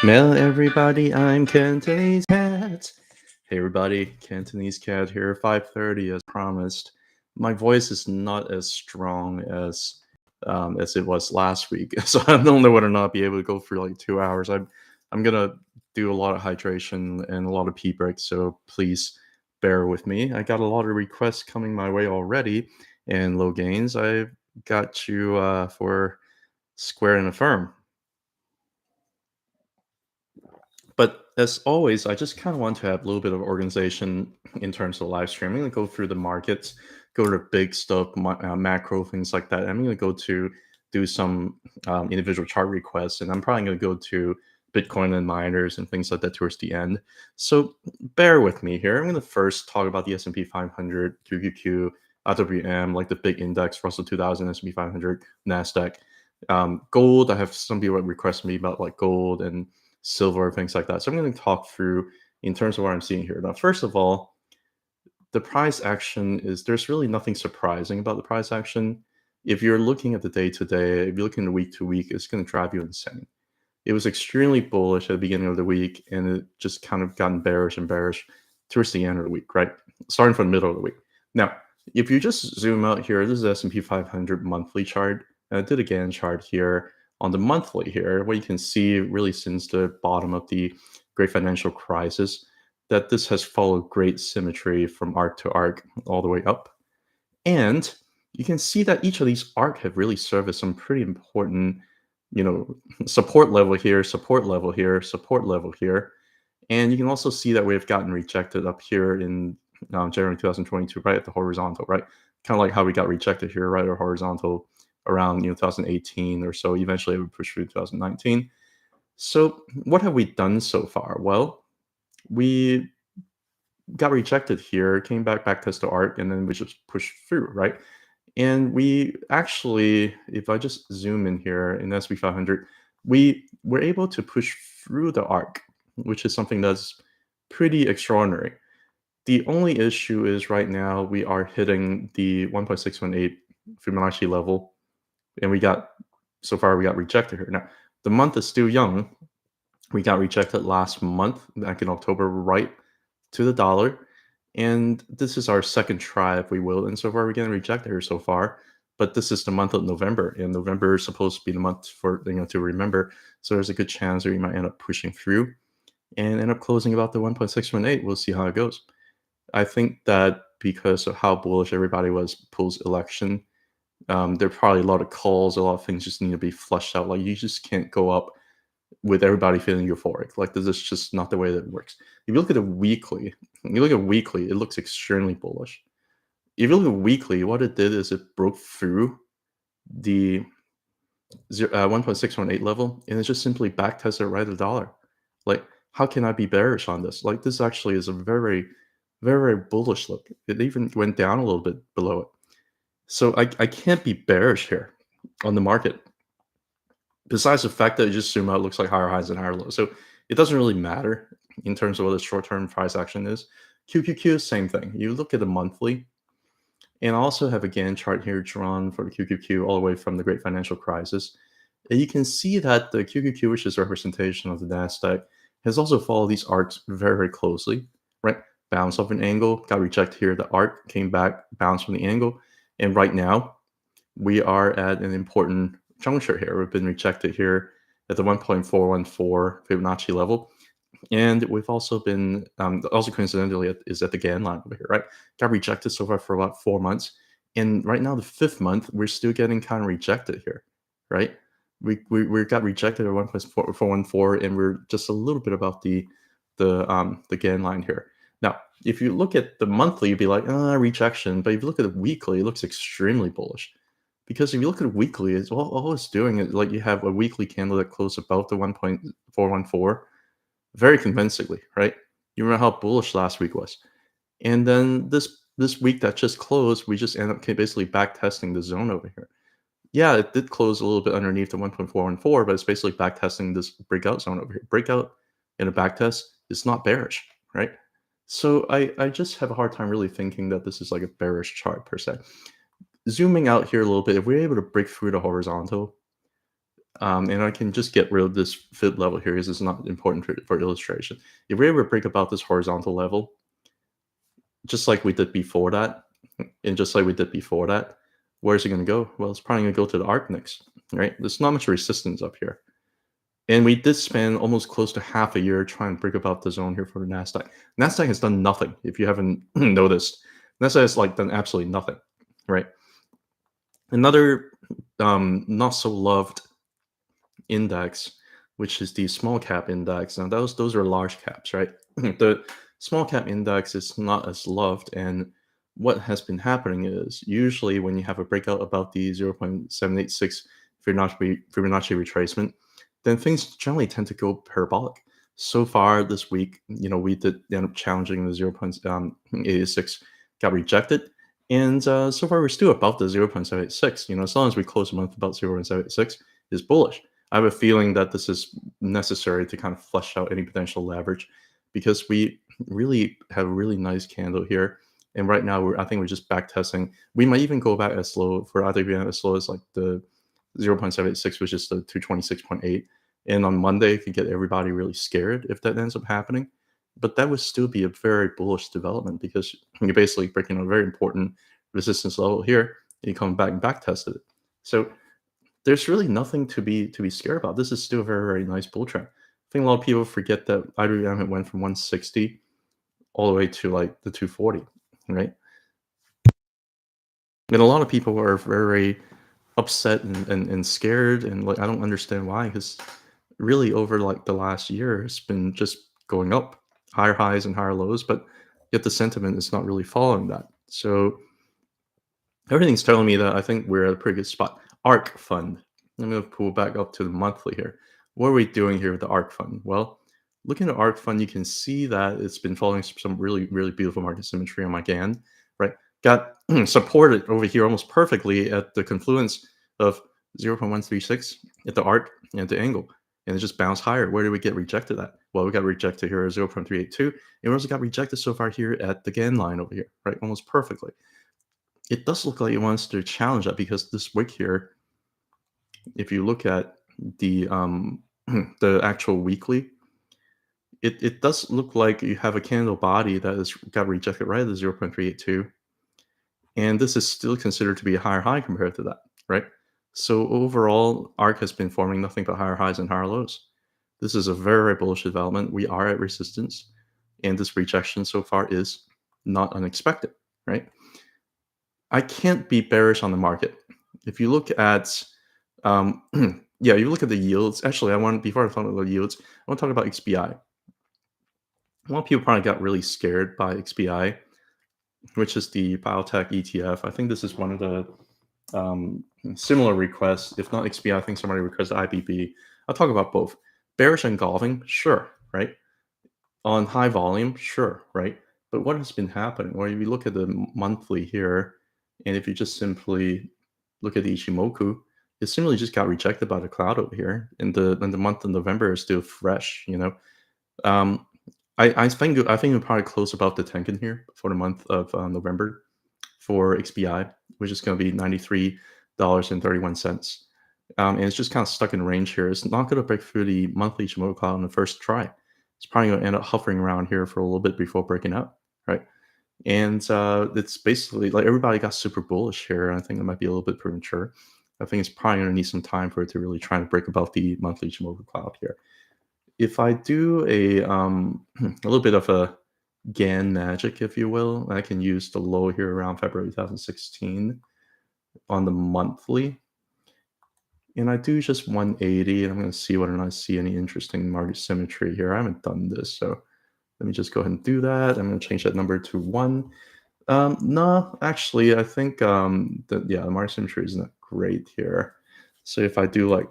Well, everybody, I'm Cantonese Cat. Hey, everybody, Cantonese Cat here, 5:30 as promised. My voice is not as strong as it was last week, so I don't know whether or not I'll be able to go for like 2 hours. I'm gonna do a lot of hydration and a lot of pee breaks, so please bear with me. I got a lot of requests coming my way already, and low gains. I've got you for Square and Affirm. But as always, I just kind of want to have a little bit of organization in terms of live stream. I'm going to go through the markets, go to the big stuff, macro things like that. I'm going to go to do some individual chart requests, and I'm probably going to go to Bitcoin and miners and things like that towards the end. So bear with me here. I'm going to first talk about the S&P 500, QQQ, RWM, like the big index, Russell 2000, S&P 500, NASDAQ. Gold, I have some people request me about like gold and silver, things like that. So I'm going to talk through in terms of what I'm seeing here. Now, first of all, the price action is there's really nothing surprising about the price action. If you're looking at the day to day, if you're looking at week to week, it's going to drive you insane. It was extremely bullish at the beginning of the week, and it just kind of gotten bearish and bearish towards the end of the week, right? Starting from the middle of the week. Now, if you just zoom out here, this is S&P 500 monthly chart. And I did a Gann chart here on the monthly here, what you can see really since the bottom of the great financial crisis, that this has followed great symmetry from arc to arc all the way up. And you can see that each of these arc have really served as some pretty important, support level here, support level here, support level here. And you can also see that we've gotten rejected up here in January 2022, right at the horizontal, right? Kind of like how we got rejected here, right, or horizontal around 2018 or so. Eventually, it would push through 2019. So, what have we done so far? Well, we got rejected here, came back test the arc, and then we just pushed through, right? And we actually, if I just zoom in here in SP 500, we were able to push through the arc, which is something that's pretty extraordinary. The only issue is right now we are hitting the 1.618 Fibonacci level, and so far we got rejected here. Now, the month is still young. We got rejected last month, back in October, right to the dollar. And this is our second try, if we will. And so far, we're getting rejected here so far. But this is the month of November, and November is supposed to be the month for to remember. So there's a good chance that we might end up pushing through and end up closing about the 1.618. We'll see how it goes. I think that because of how bullish everybody was post election, there are probably a lot of calls, a lot of things just need to be flushed out. Like you just can't go up with everybody feeling euphoric. Like this is just not the way that it works. If you look at it weekly, it looks extremely bullish. If you look at weekly, what it did is it broke through the 1.618 level, and it just simply back tested right at the dollar. Like, how can I be bearish on this? Like, this actually is a very, very bullish look. It even went down a little bit below it. So I can't be bearish here on the market. Besides the fact that it just zoom out looks like higher highs and higher lows. So it doesn't really matter in terms of what the short-term price action is. QQQ, same thing. You look at the monthly, and I also have a Gann chart here drawn for the QQQ all the way from the great financial crisis. And you can see that the QQQ, which is a representation of the NASDAQ, has also followed these arcs very, very closely, right? Bounce off an angle, got rejected here. The arc came back, bounced from the angle. And right now, we are at an important juncture here. We've been rejected here at the 1.414 Fibonacci level. And we've also been, also coincidentally, is at the Gann line over here, right? Got rejected so far for about 4 months. And right now, the 5th month, we're still getting kind of rejected here, right? We got rejected at 1.414, and we're just a little bit about the Gann line here. Now, if you look at the monthly, you'd be like, rejection. But if you look at the weekly, it looks extremely bullish. Because if you look at it weekly, it's all it's doing is like you have a weekly candle that closed above the 1.414 very convincingly, right? You remember how bullish last week was. And then this week that just closed, we just end up basically back testing the zone over here. Yeah, it did close a little bit underneath the 1.414, but it's basically back testing this breakout zone over here. Breakout in a back test is not bearish, right? So I just have a hard time really thinking that this is like a bearish chart per se. Zooming out here a little bit, if we're able to break through the horizontal, And I can just get rid of this fit level here because it's not important for illustration. If we're able to break about this horizontal level, just like we did before that, and just like we did before that, where's it going to go? Well, it's probably going to go to the ARK next, right? There's not much resistance up here. And we did spend almost close to half a year trying to break about the zone here for the NASDAQ. NASDAQ has done nothing, if you haven't noticed. NASDAQ has like done absolutely nothing, right? Another not so loved index, which is the small cap index. Now those are large caps, right? The small cap index is not as loved, and what has been happening is usually when you have a breakout about the 0.786 Fibonacci retracement, then things generally tend to go parabolic. So far this week, we did end up challenging the 0.86, got rejected. And so far, we're still above the 0.786. As long as we close the month about 0.786 is bullish. I have a feeling that this is necessary to kind of flush out any potential leverage because we really have a really nice candle here. And right now, I think we're just back testing. We might even go back as slow for IBM as slow as like the 0.786, which is the 226.8. And on Monday, it could get everybody really scared if that ends up happening. But that would still be a very bullish development because you're basically breaking a very important resistance level here. And you come back and back tested it. So there's really nothing to be scared about. This is still a very, very nice bull trend. I think a lot of people forget that IBM went from 160 all the way to like the 240, right? And a lot of people are very upset and scared, and like I don't understand why, because really over like the last year it's been just going up, higher highs and higher lows, but yet the sentiment is not really following that. So everything's telling me that I think we're at a pretty good spot. ARK fund. I'm going to pull back up to the monthly here. What are we doing here with the ARK fund? Well, looking at ARK fund, you can see that it's been following some really, really beautiful market symmetry on my GAN, right? Got supported over here almost perfectly at the confluence of 0.136 at the ARK and the angle. And it just bounced higher. Where did we get rejected at? Well, we got rejected here at 0.382. And we also got rejected so far here at the GAN line over here, right? Almost perfectly. It does look like it wants to challenge that because this wick here, if you look at the the actual weekly, it does look like you have a candle body that has got rejected right at the 0.382. And this is still considered to be a higher high compared to that, right? So overall, ARK has been forming nothing but higher highs and higher lows. This is a very, very bullish development. We are at resistance, and this rejection so far is not unexpected, right? I can't be bearish on the market. If you look at, yeah, you look at the yields. Actually, before I talk about the yields, I want to talk about XBI. A lot of people probably got really scared by XBI, which is the biotech ETF. I think this is one of the similar requests. If not XBI, I think somebody requested IBB. I'll talk about both. Bearish engulfing, sure, right? On high volume, sure, right? But what has been happening? Well, if you look at the monthly here, and if you just simply look at the Ichimoku, it simply just got rejected by the cloud over here. And the month of November is still fresh, I think we'll probably close above the Tenkan here for the month of November for XBI, which is going to be $93.31. And it's just kind of stuck in range here. It's not going to break through the monthly Ichimoku cloud on the first try. It's probably going to end up hovering around here for a little bit before breaking out, right? And it's basically like everybody got super bullish here. I think it might be a little bit premature. I think it's probably going to need some time for it to really try to break above the monthly Ichimoku cloud here. If I do a little bit of a GAN magic, if you will, I can use the low here around February 2016 on the monthly. And I do just 180, and I'm going to see whether or not I see any interesting market symmetry here. I haven't done this, so let me just go ahead and do that. I'm going to change that number to 1. No, actually, I think the market symmetry is not great here. So if I do I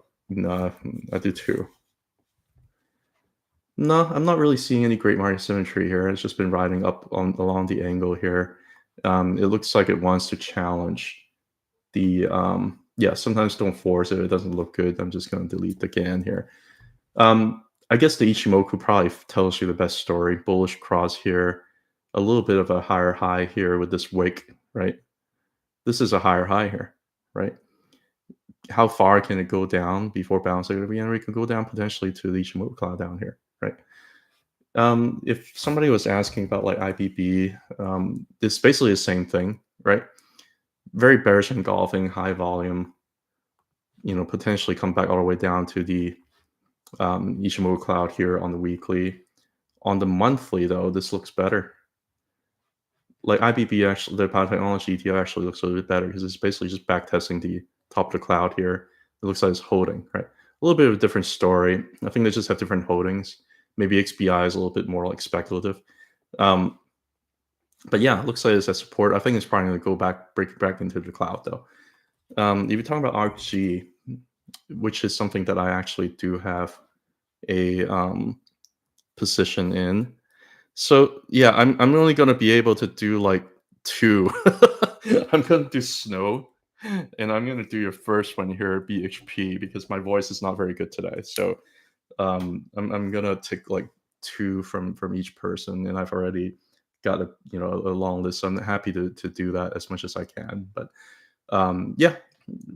do 2. No, I'm not really seeing any great market symmetry here. It's just been riding up along the angle here. It looks like it wants to challenge the sometimes don't force it. It doesn't look good. I'm just going to delete the GAN here. I guess the Ichimoku probably tells you the best story. Bullish cross here, a little bit of a higher high here with this wick, right? This is a higher high here, right? how far can it go down before bouncing again? We can go down potentially to the Ichimoku cloud down here, right? If somebody was asking about like IBB, it's basically the same thing, right? Very bearish engulfing, high volume, potentially come back all the way down to the Ichimoku cloud here on the weekly. On the monthly, though, this looks better. Like IBB, actually, the biotechnology ETF actually looks a little bit better because it's basically just back testing the top of the cloud here. It looks like it's holding, right? A little bit of a different story. I think they just have different holdings. Maybe XBI is a little bit more like speculative. Um, but yeah, it looks like it's at support. I think it's probably going to go back, break back into the cloud though. If you're talking about ARKG, which is something that I actually do have a position in. So yeah, I'm only gonna be able to do like two. I'm gonna do snow, and I'm gonna do your first one here, BHP, because my voice is not very good today. So I'm gonna take like two from each person, and I've already got a long list. So I'm happy to do that as much as I can. But yeah,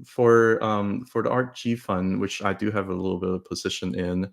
for the ARKG fund, which I do have a little bit of position in,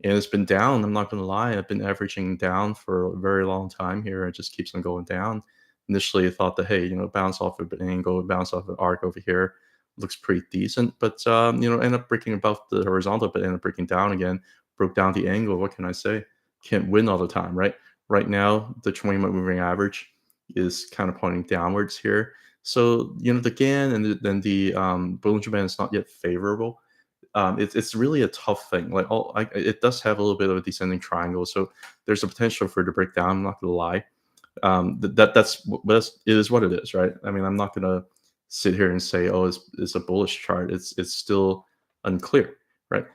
and it's been down. I'm not gonna lie. I've been averaging down for a very long time here. It just keeps on going down. Initially, I thought that hey, bounce off of an angle, bounce off an arc over here, looks pretty decent. But end up breaking above the horizontal, but end up breaking down again. Broke down the angle. What can I say? Can't win all the time, right? Right now, the 20-month moving average is kind of pointing downwards here. So the GAN and then the Bollinger Band is not yet favorable. It's really a tough thing. Like it does have a little bit of a descending triangle, so there's a potential for it to break down. I'm not gonna lie. It is what it is, right? I mean, I'm not gonna sit here and say, oh, it's a bullish chart. It's still unclear, right?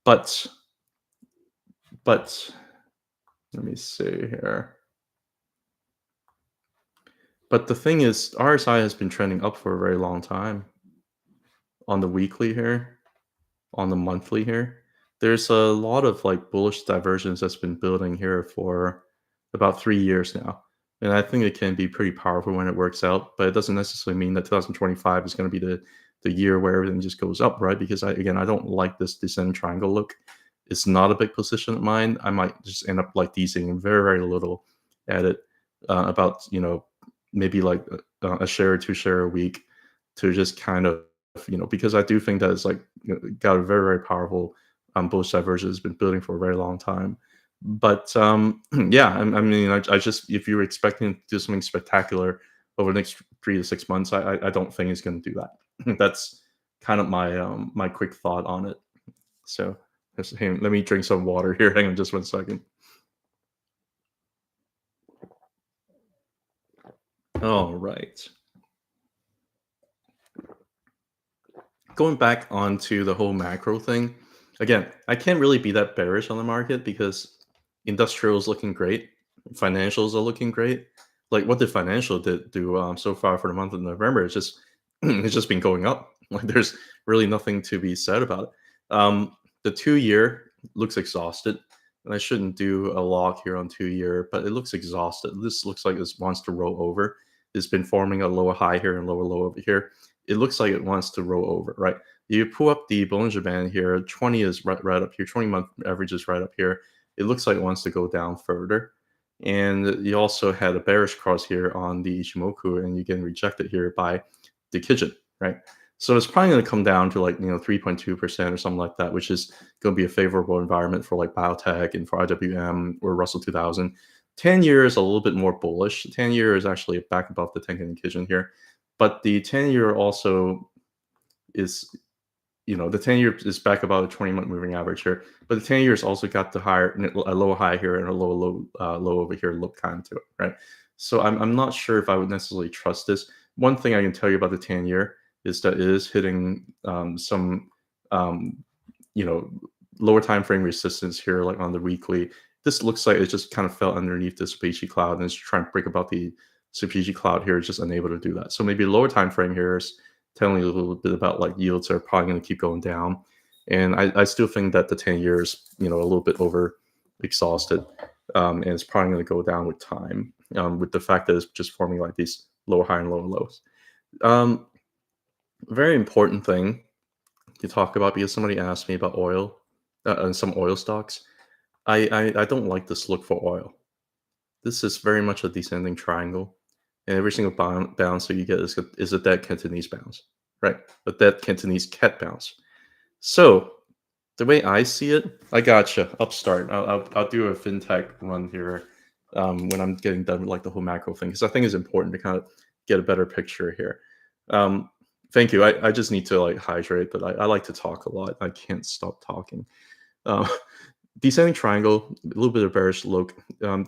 But let me see here. But the thing is, RSI has been trending up for a very long time on the weekly here. On the monthly here, there's a lot of like bullish divergence that's been building here for about 3 years now. And I think it can be pretty powerful when it works out, but it doesn't necessarily mean that 2025 is going to be the year where everything just goes up, right? Because I don't like this descending triangle look. It's not a big position of mine. I might just end up like DCing very, very little at it, about, maybe like a share or two share a week to just kind of because I do think that it's like got a very, very powerful bullish divergence has been building for a very long time. But yeah, I just if you're expecting to do something spectacular over the next 3 to 6 months, I don't think it's going to do that. That's kind of my quick thought on it. So let me drink some water here. Hang on just 1 second. All right. Going back onto the whole macro thing, again, I can't really be that bearish on the market because industrial is looking great, financials are looking great. Like what did financial do so far for the month of November? It's just it's just been going up. Like there's really nothing to be said about it. The 2 year looks exhausted, and I shouldn't do a log here on 2 year, but it looks exhausted. This looks like it wants to roll over. It's been forming a lower high here and lower low over here. It looks like it wants to roll over, right? You pull up the Bollinger Band here, 20 is right up here, 20-month average is right up here. It looks like it wants to go down further. And you also had a bearish cross here on the Ichimoku, and you're getting rejected here by the DEGEN, right? So it's probably going to come down to like 3.2% or something like that, which is going to be a favorable environment for like biotech and for IWM or Russell 2000. 10 year is a little bit more bullish. 10 year is actually back above the Tenkan Kijun here, but the 10 year also is the 10 year is back about a 20-month moving average here, but the 10 years also got the a low high here and a low over here look kind of to it, right? So I'm not sure if I would necessarily trust this. One thing I can tell you about the 10 year is that it is hitting some lower time frame resistance here, like on the weekly. This looks like it just kind of fell underneath the Subiji cloud and it's trying to break above the Subiji cloud here. It's just unable to do that. So maybe a lower time frame here is telling you a little bit about like yields are probably going to keep going down. And I still think that the 10 years, a little bit over exhausted. And it's probably going to go down with time, with the fact that it's just forming like these lower high and lower lows. Very important thing to talk about because somebody asked me about oil and some oil stocks. I don't like this look for oil. This is very much a descending triangle, and every single bounce that you get is a dead Cantonese bounce, right? A dead Cantonese cat bounce. So the way I see it, I gotcha. Upstart. I'll do a fintech run here when I'm getting done with like the whole macro thing because I think it's important to kind of get a better picture here. Um, thank you. I just need to like hydrate, but I like to talk a lot. I can't stop talking. Um, descending triangle, a little bit of bearish look.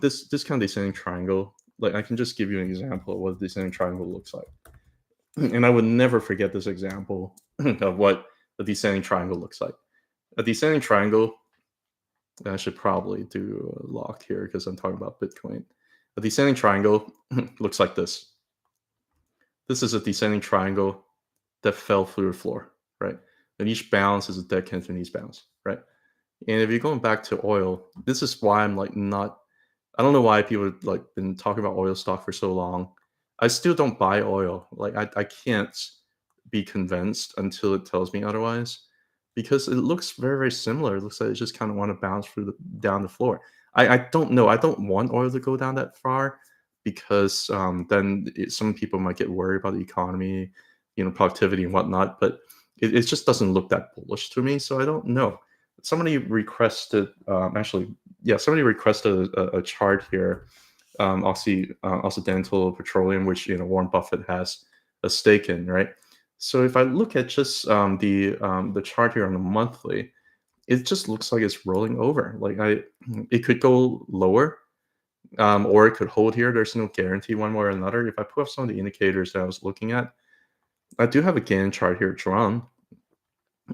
This kind of descending triangle, like I can just give you an example of what a descending triangle looks like, and I would never forget this example of what a descending triangle looks like. A descending triangle. I should probably do a lock here because I'm talking about Bitcoin. A descending triangle looks like this. This is a descending triangle that fell through the floor, right? And each bounce is a dead Cantonese bounce, right? And if you're going back to oil, this is why I'm like not. I don't know why people have like been talking about oil stock for so long. I still don't buy oil. Like I can't be convinced until it tells me otherwise, because it looks very very similar. It looks like it just kind of want to bounce through down the floor. I don't know. I don't want oil to go down that far because then some people might get worried about the economy, productivity and whatnot. But it just doesn't look that bullish to me. So I don't know. Somebody requested somebody requested a chart here, Occidental Petroleum, which Warren Buffett has a stake in, right? So if I look at just the chart here on the monthly, it just looks like it's rolling over. Like it could go lower, or it could hold here. There's no guarantee one way or another. If I put up some of the indicators that I was looking at, I do have a Gann chart here drawn.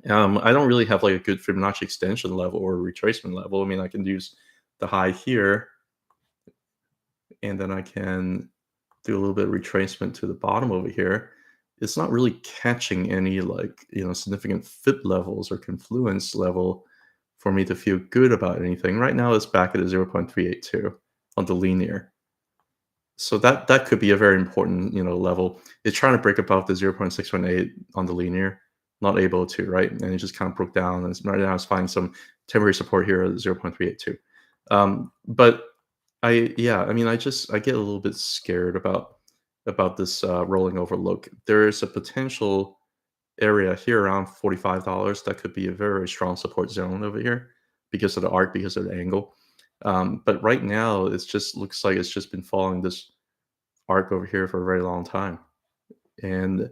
I don't really have like a good Fibonacci extension level or retracement level. I mean, I can use the high here, and then I can do a little bit of retracement to the bottom over here. It's not really catching any like significant fit levels or confluence level for me to feel good about anything. Right now, it's back at a 0.382 on the linear. So that could be a very important level. It's trying to break above the 0.618 on the linear. Not able to, right? And it just kind of broke down. And right now it's finding some temporary support here at 0.382. But I mean, I get a little bit scared about this rolling over look. There is a potential area here around $45 that could be a very, very strong support zone over here because of the arc, because of the angle. But right now, it just looks like it's just been following this arc over here for a very long time. And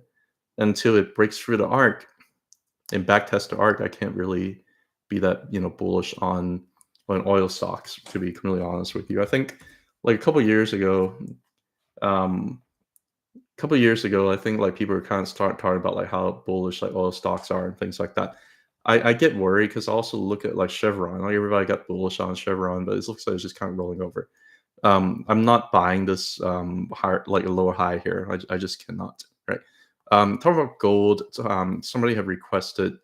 until it breaks through the arc, and backtest the arc, I can't really be that bullish on oil stocks, to be completely honest with you. I think like a couple years ago, I think like people were kind of talking about like how bullish like oil stocks are and things like that. I get worried because I also look at like Chevron. Like everybody got bullish on Chevron, but it looks like it's just kind of rolling over. I'm not buying this higher, like a lower high here. I just cannot. Right. Talking about gold, somebody have requested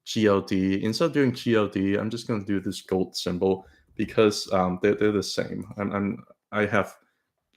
GLD. Instead of doing GLD, I'm just going to do this gold symbol because they're the same. I have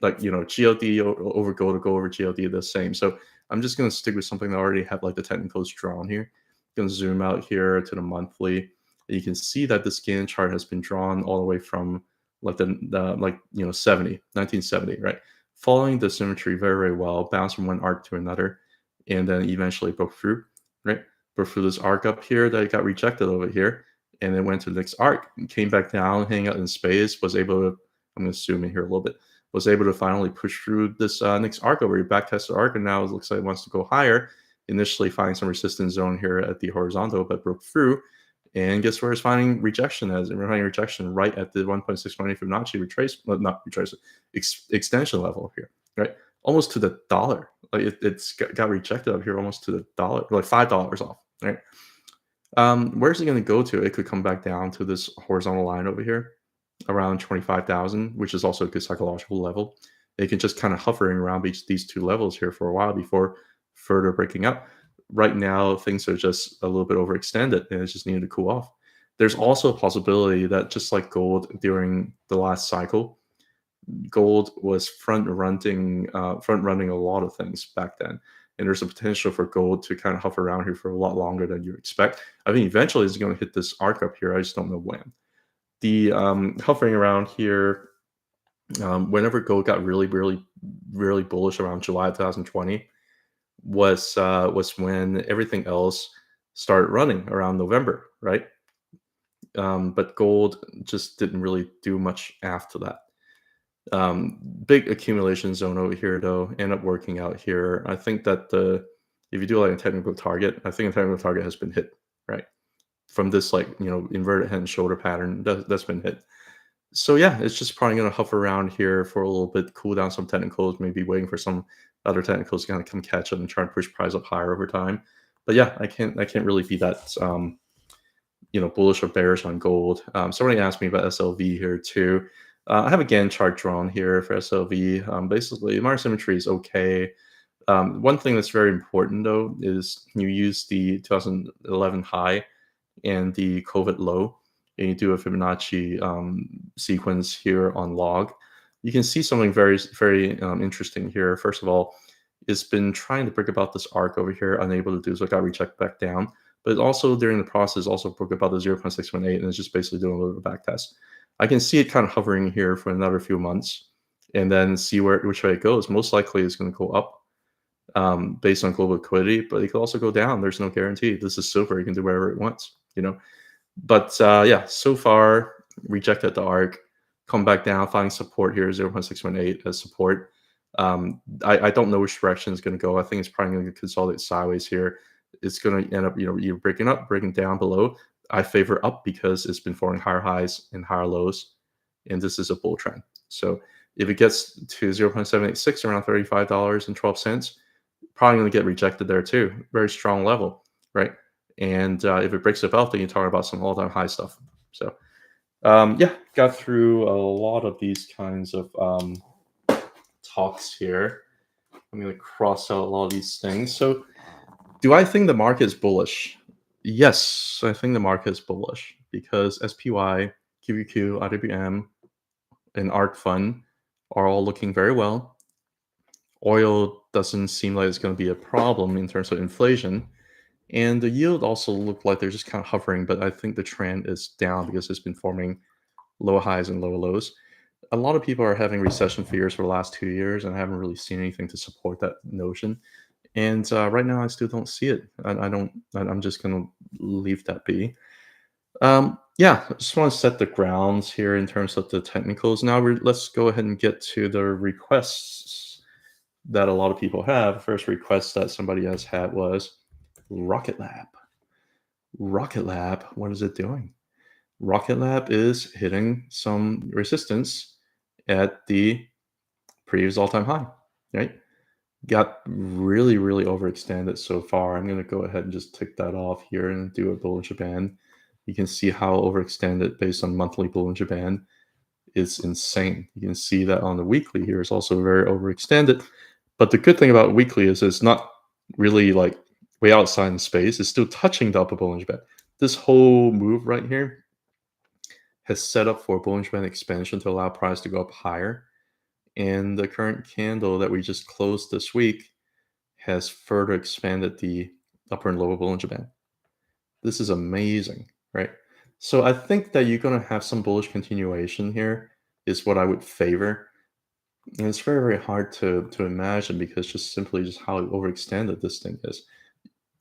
like GLD over gold or gold over GLD the same. So I'm just going to stick with something that already have like the technicals drawn here. Going to zoom out here to the monthly. You can see that the scan chart has been drawn all the way from like the 1970, right? Following the symmetry very, very well, bounced from one arc to another, and then eventually broke through, right? Broke through this arc up here that got rejected over here, and then went to the next arc, came back down, hang out in space, was able to, I'm going to zoom in here a little bit, was able to finally push through this next arc over here, back test the arc, and now it looks like it wants to go higher. Initially finding some resistance zone here at the horizontal, but broke through. And guess where it's finding rejection as? We're finding rejection right at the 1.618 Fibonacci extension level here, right? Almost to the dollar. Like it's got rejected up here almost to the dollar, like $5 off, right? Where's it going to go to? It could come back down to this horizontal line over here around 25,000, which is also a good psychological level. It can just kind of hovering around these two levels here for a while before further breaking up. Right now, things are just a little bit overextended and it's just needed to cool off. There's also a possibility that just like gold during the last cycle, gold was front running a lot of things back then. and there's a potential for gold to kind of hover around here for a lot longer than you expect. I think eventually it's going to hit this arc up here. I just don't know when. The hovering around here, whenever gold got really bullish around July 2020, was when everything else started running around November, right? But gold just didn't really do much after that. Big accumulation zone over here, though, end up working out here. I think that if you do like a technical target, I think a technical target has been hit, right? From this inverted head and shoulder pattern that's been hit. So yeah, it's just probably going to hover around here for a little bit, cool down some technicals, maybe waiting for some other technicals to kind of come catch up and try and push price up higher over time. But yeah, I can't really be that bullish or bearish on gold. Somebody asked me about SLV here too. I have a Gann chart drawn here for SLV. Basically, market symmetry is okay. One thing that's very important though is you use the 2011 high and the COVID low, and you do a Fibonacci sequence here on log. You can see something very interesting here. First of all, it's been trying to break about this arc over here, unable to do so, got rejected back down. But also during the process, also broke about the 0.618, and it's just basically doing a little bit of back test. I can see it kind of hovering here for another few months, and then see which way it goes. Most likely, it's going to go up based on global liquidity, but it could also go down. There's no guarantee. This is silver; it can do whatever it wants, But yeah, so far rejected the arc, come back down, finding support here, 0.618 as support. I don't know which direction it's going to go. I think it's probably going to consolidate sideways here. It's going to end up, either breaking up, breaking down below. I favor up because it's been forming higher highs and higher lows, and this is a bull trend. So if it gets to 0.786, around $35.12, probably going to get rejected there too. Very strong level, right? And if it breaks above, then you talk about some all-time high stuff. So yeah, got through a lot of these kinds of talks here. I'm going to cross out a lot of these things. So do I think the market is bullish? Yes, I think the market is bullish because SPY, QQQ, IWM, and ARK Fund are all looking very well. Oil doesn't seem like it's going to be a problem in terms of inflation. And the yield also looked like they're just kind of hovering, but I think the trend is down because it's been forming low highs and low lows. A lot of people are having recession fears for the last 2 years, and I haven't really seen anything to support that notion. And right now, I still don't see it. I'm just going to leave that be. Yeah, I just want to set the grounds here in terms of the technicals. Now let's go ahead and get to the requests that a lot of people have. First request that somebody has had was Rocket Lab. Rocket Lab, what is it doing? Rocket Lab is hitting some resistance at the previous all-time high, right? Got really overextended so far. I'm going to go ahead and just tick that off here and do a Bollinger Band. You can see how overextended based on monthly Bollinger Band is insane. You can see that on the weekly here is also very overextended. But the good thing about weekly is it's not really like way outside in space. It's still touching the upper Bollinger Band. This whole move right here has set up for Bollinger Band expansion to allow price to go up higher. And the current candle that we just closed this week has further expanded the upper and lower Bollinger Band. This is amazing, right? So I think that you're going to have some bullish continuation here is what I would favor. And it's very hard to imagine because just how overextended this thing is.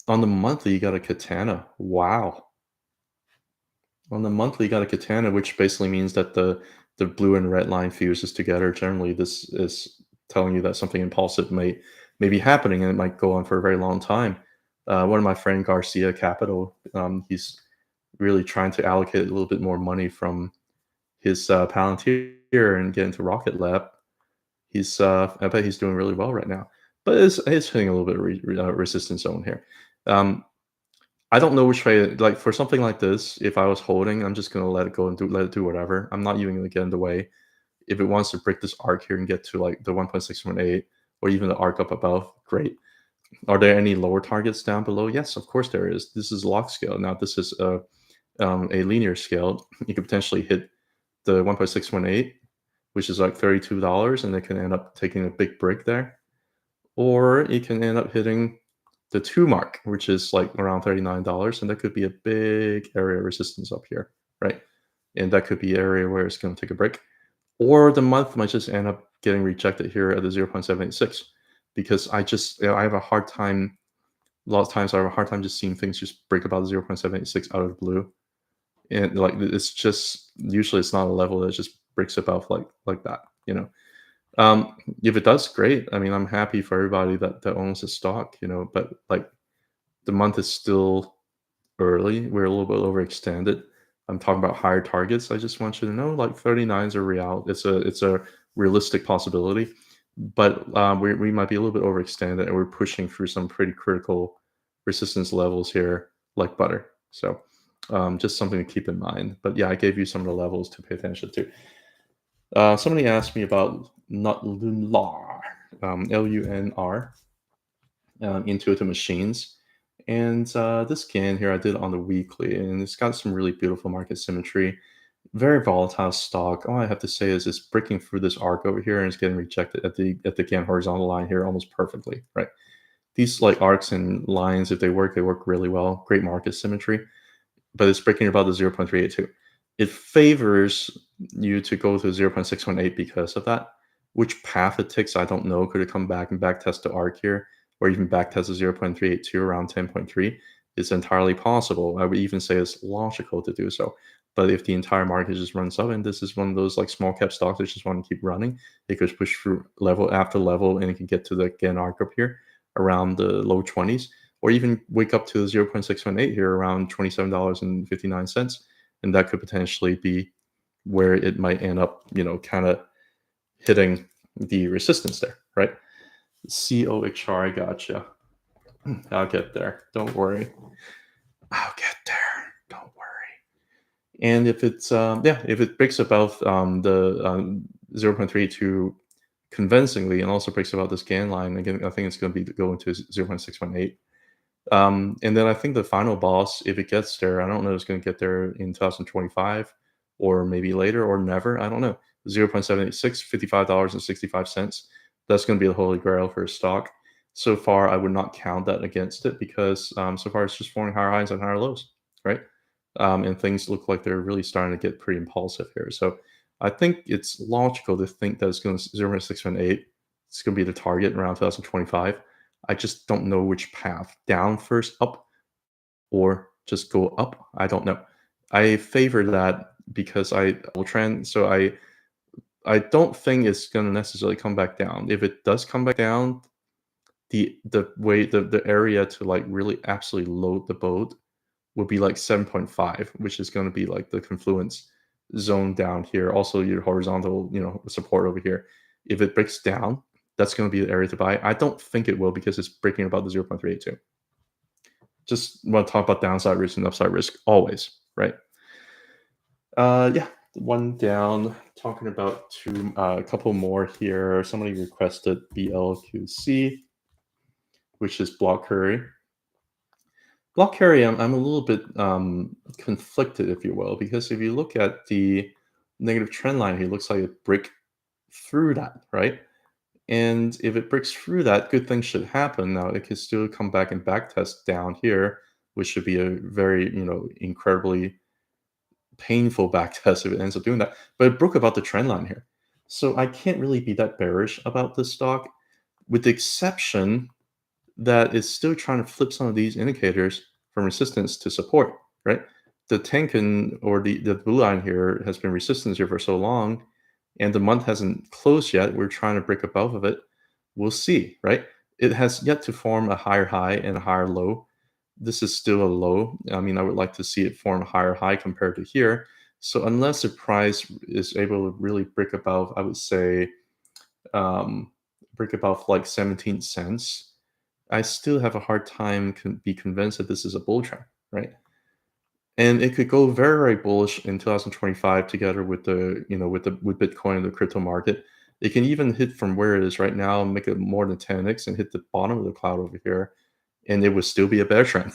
On the monthly, you got a katana. Wow. On the monthly, you got a katana, which basically means that the blue and red line fuses together. Generally, this is telling you that something impulsive may be happening, and it might go on for a very long time. One of my friend Garcia Capital, he's really trying to allocate a little bit more money from his Palantir and get into Rocket Lab. I bet he's doing really well right now, but it's hitting a little bit of resistance zone here. I don't know which way. Like for something like this, if I was holding, I'm just gonna let it go and let it do whatever. I'm not even gonna get in the way. If it wants to break this arc here and get to like the 1.618 or even the arc up above, great. Are there any lower targets down below? Yes, of course there is. This is log scale. Now this is a linear scale. You could potentially hit the 1.618, which is like $32, and they can end up taking a big break there. or it can end up hitting the 2 mark, which is like around $39, and that could be a big area of resistance up here, right? And that could be an area where it's going to take a break, or the month might just end up getting rejected here at the 0.786, because I have a hard time. A lot of times, I have a hard time just seeing things just break above 0.786 out of the blue, and like it's just usually it's not a level that just breaks above like that, you know. If it does, great. I mean, I'm happy for everybody that owns the stock, you know. But like the month is still early. We're a little bit overextended. I'm talking about higher targets. I just want you to know, like 39 is a real. It's a realistic possibility, but we might be a little bit overextended, and we're pushing through some pretty critical resistance levels here, like butter. So just something to keep in mind. But yeah, I gave you some of the levels to pay attention to. Somebody asked me about not LUNR, LUNR, intuitive machines. And this scan here I did on the weekly, and it's got some really beautiful market symmetry. Very volatile stock. All I have to say is it's breaking through this arc over here, and it's getting rejected at the again horizontal line here almost perfectly, right? These like arcs and lines, if they work really well. Great market symmetry, but it's breaking about the 0.382. It favors you to go to 0.618 because of that. Which path it takes, I don't know. Could it come back and backtest the arc here, or even backtest the 0.382 around 10.3? It's entirely possible. I would even say it's logical to do so. But if the entire market just runs up, and this is one of those like small cap stocks that just want to keep running, it could push through level after level, and it can get to the again arc up here around the low 20s, or even wake up to 0.618 here around $27.59, and that could potentially be where it might end up, you know, kind of hitting the resistance there, right? COHR, gotcha. I'll get there. Don't worry. I'll get there. Don't worry. And if it's if it breaks above the 0.32 convincingly, and also breaks above the scan line again, I think it's going to be going to 0.618. And then I think the final boss, if it gets there, I don't know if it's going to get there in 2025 or maybe later or never. I don't know. 0.786, $55.65. That's going to be the holy grail for a stock. So far, I would not count that against it, because so far it's just forming higher highs and higher lows, right? And things look like they're really starting to get pretty impulsive here. So I think it's logical to think that it's going to 0.618. It's going to be the target around 2025. I just don't know which path, down first, up, or just go up. I don't know. I favor that because I will trend. So I don't think it's going to necessarily come back down. If it does come back down, the way the area to like really absolutely load the boat would be like 7.5, which is going to be like the confluence zone down here. Also, your horizontal, you know, support over here. If it breaks down, that's going to be the area to buy. I don't think it will, because it's breaking about the 0.382. Just want to talk about downside risk and upside risk always, right? Yeah, one down. Talking about a couple more here. Somebody requested BLQC, which is block curry. Block carry, I'm a little bit conflicted, if you will, because if you look at the negative trend line here, it looks like it break through that, right? And if it breaks through that, good things should happen. Now, it could still come back and backtest down here, which should be a very, you know, incredibly painful backtest if it ends up doing that. But it broke about the trend line here. So I can't really be that bearish about this stock, with the exception that it's still trying to flip some of these indicators from resistance to support, right? The Tenkan, or the blue line here, has been resistance here for so long, and the month hasn't closed yet. We're trying to break above of it. We'll see, right? It has yet to form a higher high and a higher low. This is still a low. I mean, I would like to see it form a higher high compared to here. So unless the price is able to really break above, I would say, break above like 17 cents, I still have a hard time be convinced that this is a bull trend, right? And it could go very, very bullish in 2025 together with the, you know, with Bitcoin and the crypto market. It can even hit from where it is right now and make it more than 10x and hit the bottom of the cloud over here, and it would still be a bear trend.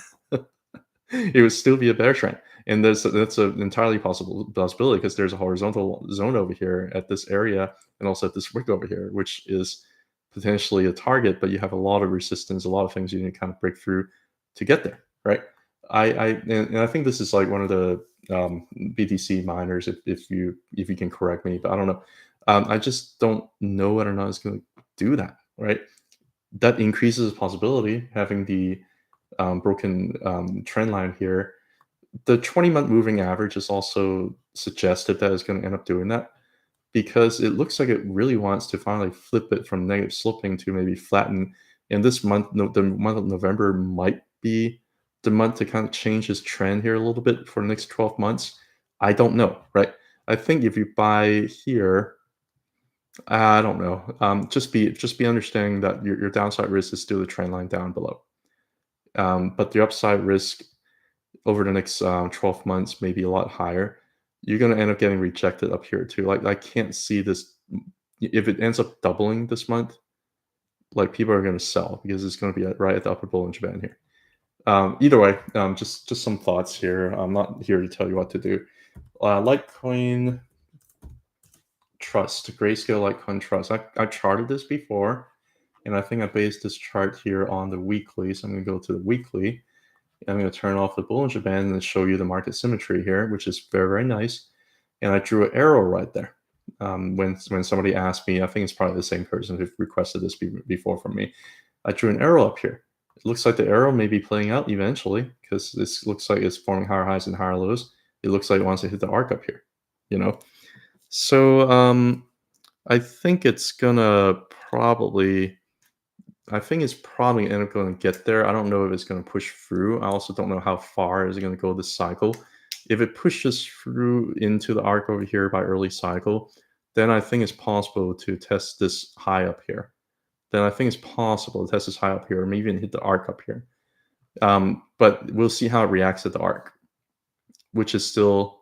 It would still be a bear trend, and that's an entirely possibility, because there's a horizontal zone over here at this area, and also at this wick over here, which is potentially a target, but you have a lot of resistance, a lot of things you need to kind of break through to get there, right? And I think this is like one of the BTC miners, if you can correct me, but I don't know. I just don't know whether or not it's going to do that, right? That increases the possibility having the broken trend line here. The 20-month moving average is also suggested that it's going to end up doing that because it looks like it really wants to finally flip it from negative sloping to maybe flatten. And this month, the month of November might be the month to kind of change this trend here a little bit for the next 12 months. I don't know, right? I think if you buy here, I don't know. Just be understanding that your downside risk is still the trend line down below. But the upside risk over the next 12 months may be a lot higher. You're going to end up getting rejected up here too. Like I can't see this if it ends up doubling this month. Like people are going to sell because it's going to be right at the upper Bollinger Band here. Either way, just some thoughts here. I'm not here to tell you what to do. Litecoin Trust, Grayscale Litecoin Trust. I charted this before, and I think I based this chart here on the weekly. So I'm going to go to the weekly. I'm going to turn off the Bollinger Band and show you the market symmetry here, which is very, very nice. And I drew an arrow right there. When somebody asked me, I think it's probably the same person who requested this before from me. I drew an arrow up here. It looks like the arrow may be playing out eventually because this looks like it's forming higher highs and higher lows. It looks like it wants to hit the arc up here, you know? So I think it's gonna probably I think it's probably end up going to get there. I don't know if it's going to push through. I also don't know how far is it going to go this cycle. If it pushes through into the arc over here by early cycle, then I think it's possible to test this high up here. Then I think it's possible to test this high up here, or maybe even hit the arc up here. But we'll see how it reacts at the arc, which is still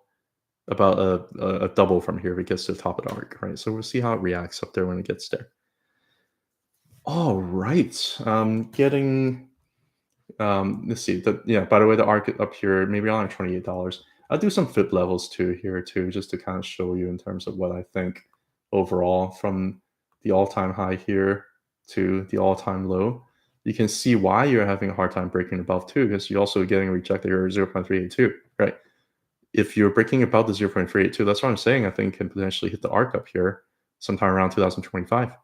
about a double from here if it gets to the top of the arc, right? So we'll see how it reacts up there when it gets there. All right. Getting let's see. By the way, the arc up here, maybe on $28. I'll do some FIP levels too here too, just to kind of show you in terms of what I think overall from the all-time high here to the all-time low. You can see why you're having a hard time breaking above too, because you're also getting rejected here 0.382, right? If you're breaking above the 0.382, that's what I'm saying. I think can potentially hit the arc up here sometime around 2025.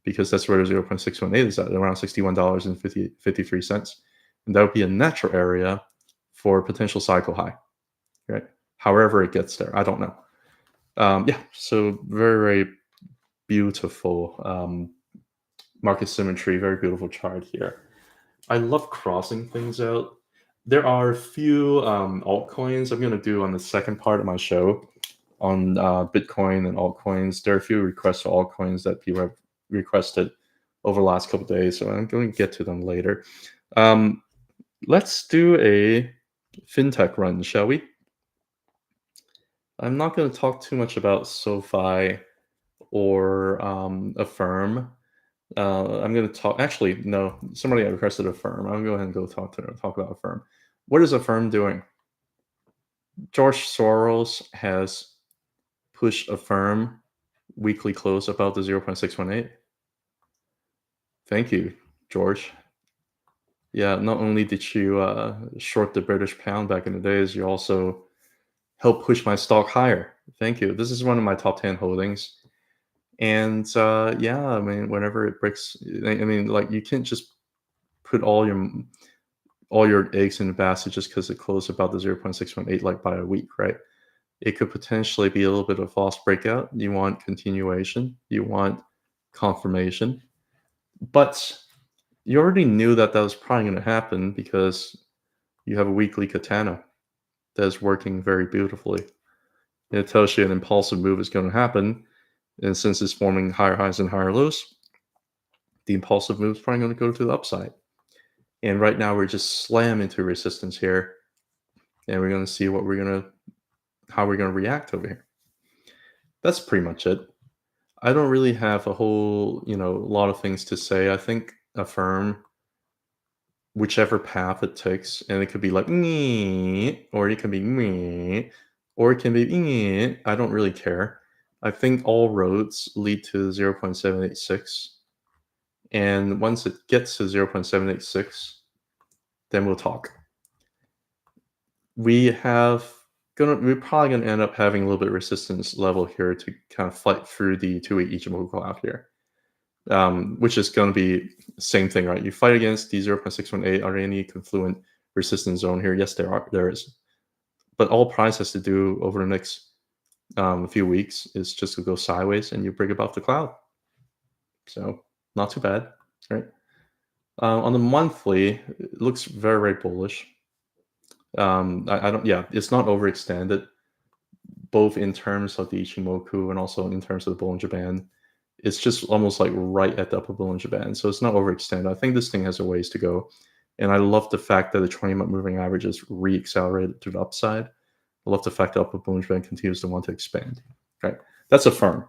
Because that's where the 0.618 is at, around $61.53. And that would be a natural area for potential cycle high, right? However it gets there, I don't know. So very, very beautiful market symmetry, very beautiful chart here. I love crossing things out. There are a few altcoins I'm going to do on the second part of my show on Bitcoin and altcoins. There are a few requests for altcoins that people have requested over the last couple of days, so I'm going to get to them later. Let's do a fintech run, shall we? I'm not going to talk too much about SoFi or Affirm. I'm going to talk. Actually, no. Somebody requested Affirm. I'm going to go ahead and talk about Affirm. What is Affirm doing? George Soros has pushed Affirm weekly close about the 0.618. Thank you, George. Yeah, not only did you short the British pound back in the days, you also helped push my stock higher. Thank you. This is one of my top 10 holdings. And I mean, whenever it breaks, I mean, like you can't just put all your eggs in the basket just because it closed about the 0.618 like by a week, right? It could potentially be a little bit of a false breakout. You want continuation. You want confirmation. But you already knew that was probably going to happen because you have a weekly katana that is working very beautifully. And it tells you an impulsive move is going to happen. And since it's forming higher highs and higher lows, the impulsive move is probably going to go to the upside. And right now we're just slam into resistance here. And we're going to see how we're going to react over here. That's pretty much it. I don't really have a whole, lot of things to say. I think Affirm, whichever path it takes, and it could be like me, or it can be me, or it can be me. I don't really care. I think all roads lead to 0.786. And once it gets to 0.786, then we'll talk. We're probably gonna end up having a little bit of resistance level here to kind of fight through the 2-week Ichimoku cloud here, which is going to be the same thing, right? You fight against the 0.618. Are there any confluent resistance zone here? Yes, there is. But all price has to do over the next few weeks is just to go sideways and you break above the cloud. So not too bad, right? On the monthly, it looks very, very bullish. It's not overextended, both in terms of the Ichimoku and also in terms of the Bollinger Band. It's just almost like right at the upper Bollinger Band, so it's not overextended. I think this thing has a ways to go, and I love the fact that the 20-month moving average is re-accelerated to the upside. I love the fact that upper Bollinger Band continues to want to expand. Right, that's a firm.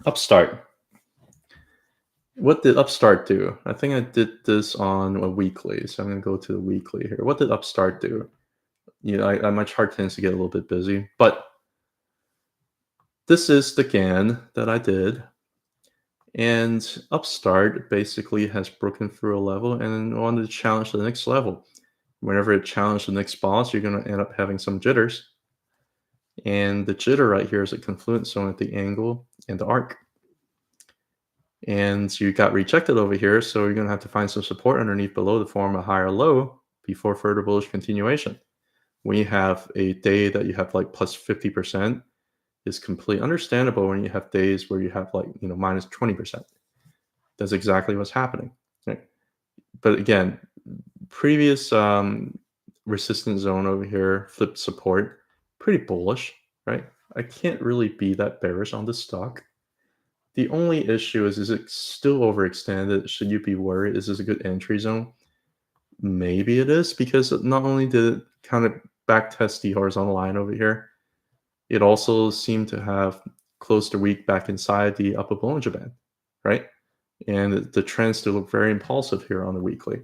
Upstart. What did Upstart do? I think I did this on a weekly, so I'm going to go to the weekly here. What did Upstart do? My chart tends to get a little bit busy, but this is the GAN that I did. And Upstart basically has broken through a level and wanted to challenge the next level. Whenever it challenged the next boss, you're going to end up having some jitters. And the jitter right here is a confluent zone at the angle and the arc. And you got rejected over here, so you're going to have to find some support underneath below to form a higher low before further bullish continuation. When you have a day that you have like plus 50%, is completely understandable when you have days where you have like, minus 20%. That's exactly what's happening. Right? But again, previous resistance zone over here, flipped support, pretty bullish, right? I can't really be that bearish on this stock. The only issue is it still overextended? Should you be worried? Is this a good entry zone? Maybe it is, because not only did it kind of backtest the horizontal line over here, it also seemed to have closed the week back inside the upper Bollinger Band, right? And the trends still look very impulsive here on the weekly.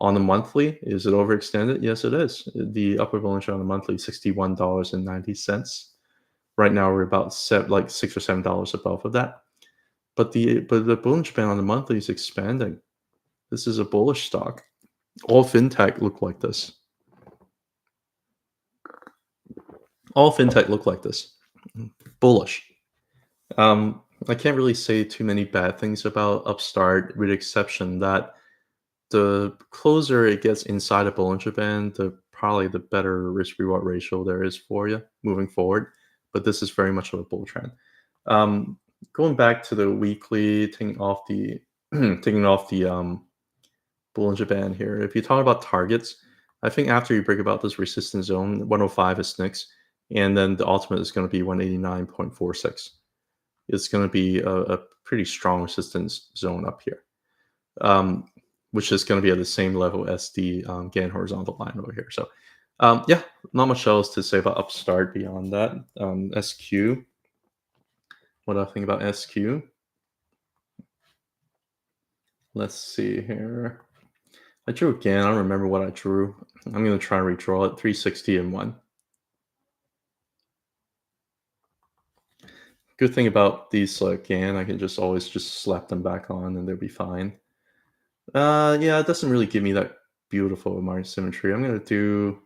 On the monthly, is it overextended? Yes, it is. The upper Bollinger on the monthly, $61.90. Right now, we're about $6 or $7 above of that. But the Bollinger Band on the monthly is expanding. This is a bullish stock. All fintech look like this. All fintech look like this. Bullish. I can't really say too many bad things about Upstart, with the exception that the closer it gets inside a Bollinger Band, probably the better risk-reward ratio there is for you moving forward. But this is very much of a bull trend. Going back to the weekly, taking off the Bollinger Band here. If you talk about targets, I think after you break about this resistance zone, 105 is next, and then the ultimate is going to be 189.46. It's going to be a pretty strong resistance zone up here, which is going to be at the same level as the GAN horizontal line over here. So, yeah, not much else to say about Upstart beyond that. SQ. What do I think about SQ? Let's see here. I drew again. I don't remember what I drew. I'm going to try and redraw it. 360 and 1. Good thing about these GAN, I can always slap them back on and they'll be fine. Yeah, it doesn't really give me that beautiful margin symmetry. I'm going to do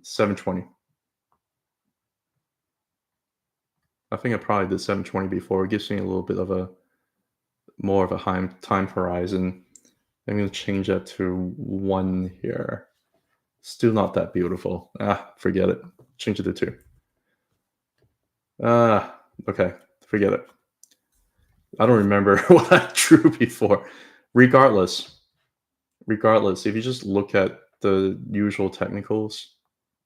720. I think I probably did 720 before. It gives me a little bit of more of a time horizon. I'm going to change that to 1 here. Still not that beautiful. Forget it. Change it to 2. Okay, forget it. I don't remember what I drew before. Regardless, if you just look at the usual technicals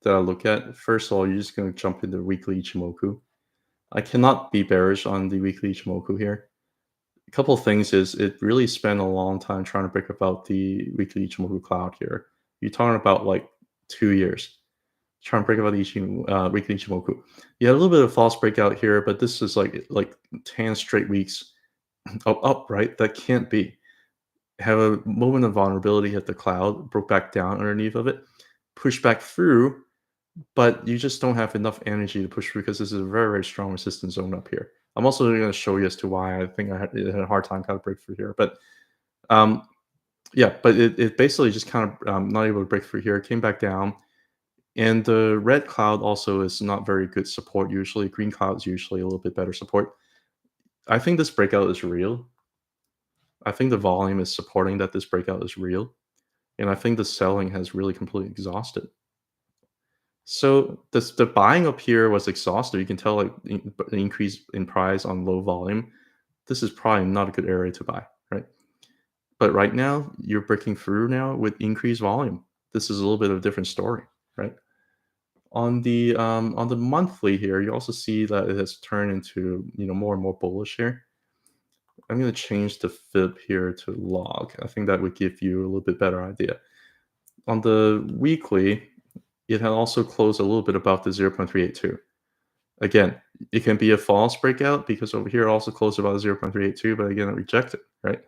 that I look at, first of all, you're just going to jump into weekly Ichimoku. I cannot be bearish on the weekly Ichimoku here. A couple of things is it really spent a long time trying to break about the weekly Ichimoku cloud here. You're talking about like 2 years trying to break about the weekly Ichimoku. You had a little bit of false breakout here, but this is like 10 straight weeks up, right? That can't be. Have a moment of vulnerability at the cloud, broke back down underneath of it, pushed back through, but you just don't have enough energy to push through because this is a very, very strong resistance zone up here. I'm also going to show you as to why I think I had a hard time kind of break through here. But um, yeah, but it basically just kind of not able to break through here. It came back down. And the red cloud also is not very good support usually. Green cloud is usually a little bit better support. I think this breakout is real. I think the volume is supporting that this breakout is real. And I think the selling has really completely exhausted. So the buying up here was exhausted. You can tell like the increase in price on low volume. This is probably not a good area to buy, right? But right now you're breaking through now with increased volume. This is a little bit of a different story, right? On the monthly here, you also see that it has turned into more and more bullish here. I'm going to change the fib here to log. I think that would give you a little bit better idea. On the weekly, it had also closed a little bit above the 0.382. Again, it can be a false breakout because over here it also closed about 0.382, but again, it rejected, right?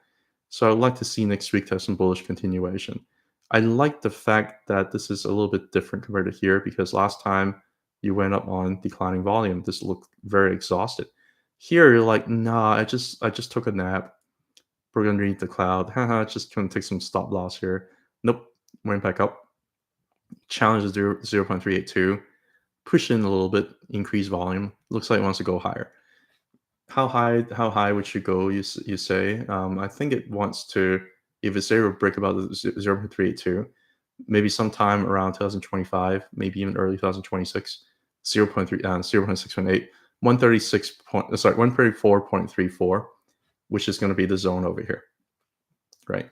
So I'd like to see next week to have some bullish continuation. I like the fact that this is a little bit different compared to here because last time you went up on declining volume. This looked very exhausted. Here you're like, nah, I just took a nap. We're underneath the cloud. Haha, just gonna take some stop loss here. Nope, went back up. Challenge is 0.382. Push in a little bit, increase volume. Looks like it wants to go higher. How high would you go, you say? I think it wants to, if it's able to break about the 0.382, maybe sometime around 2025, maybe even early 2026, 0.618, 134.34, which is going to be the zone over here, right?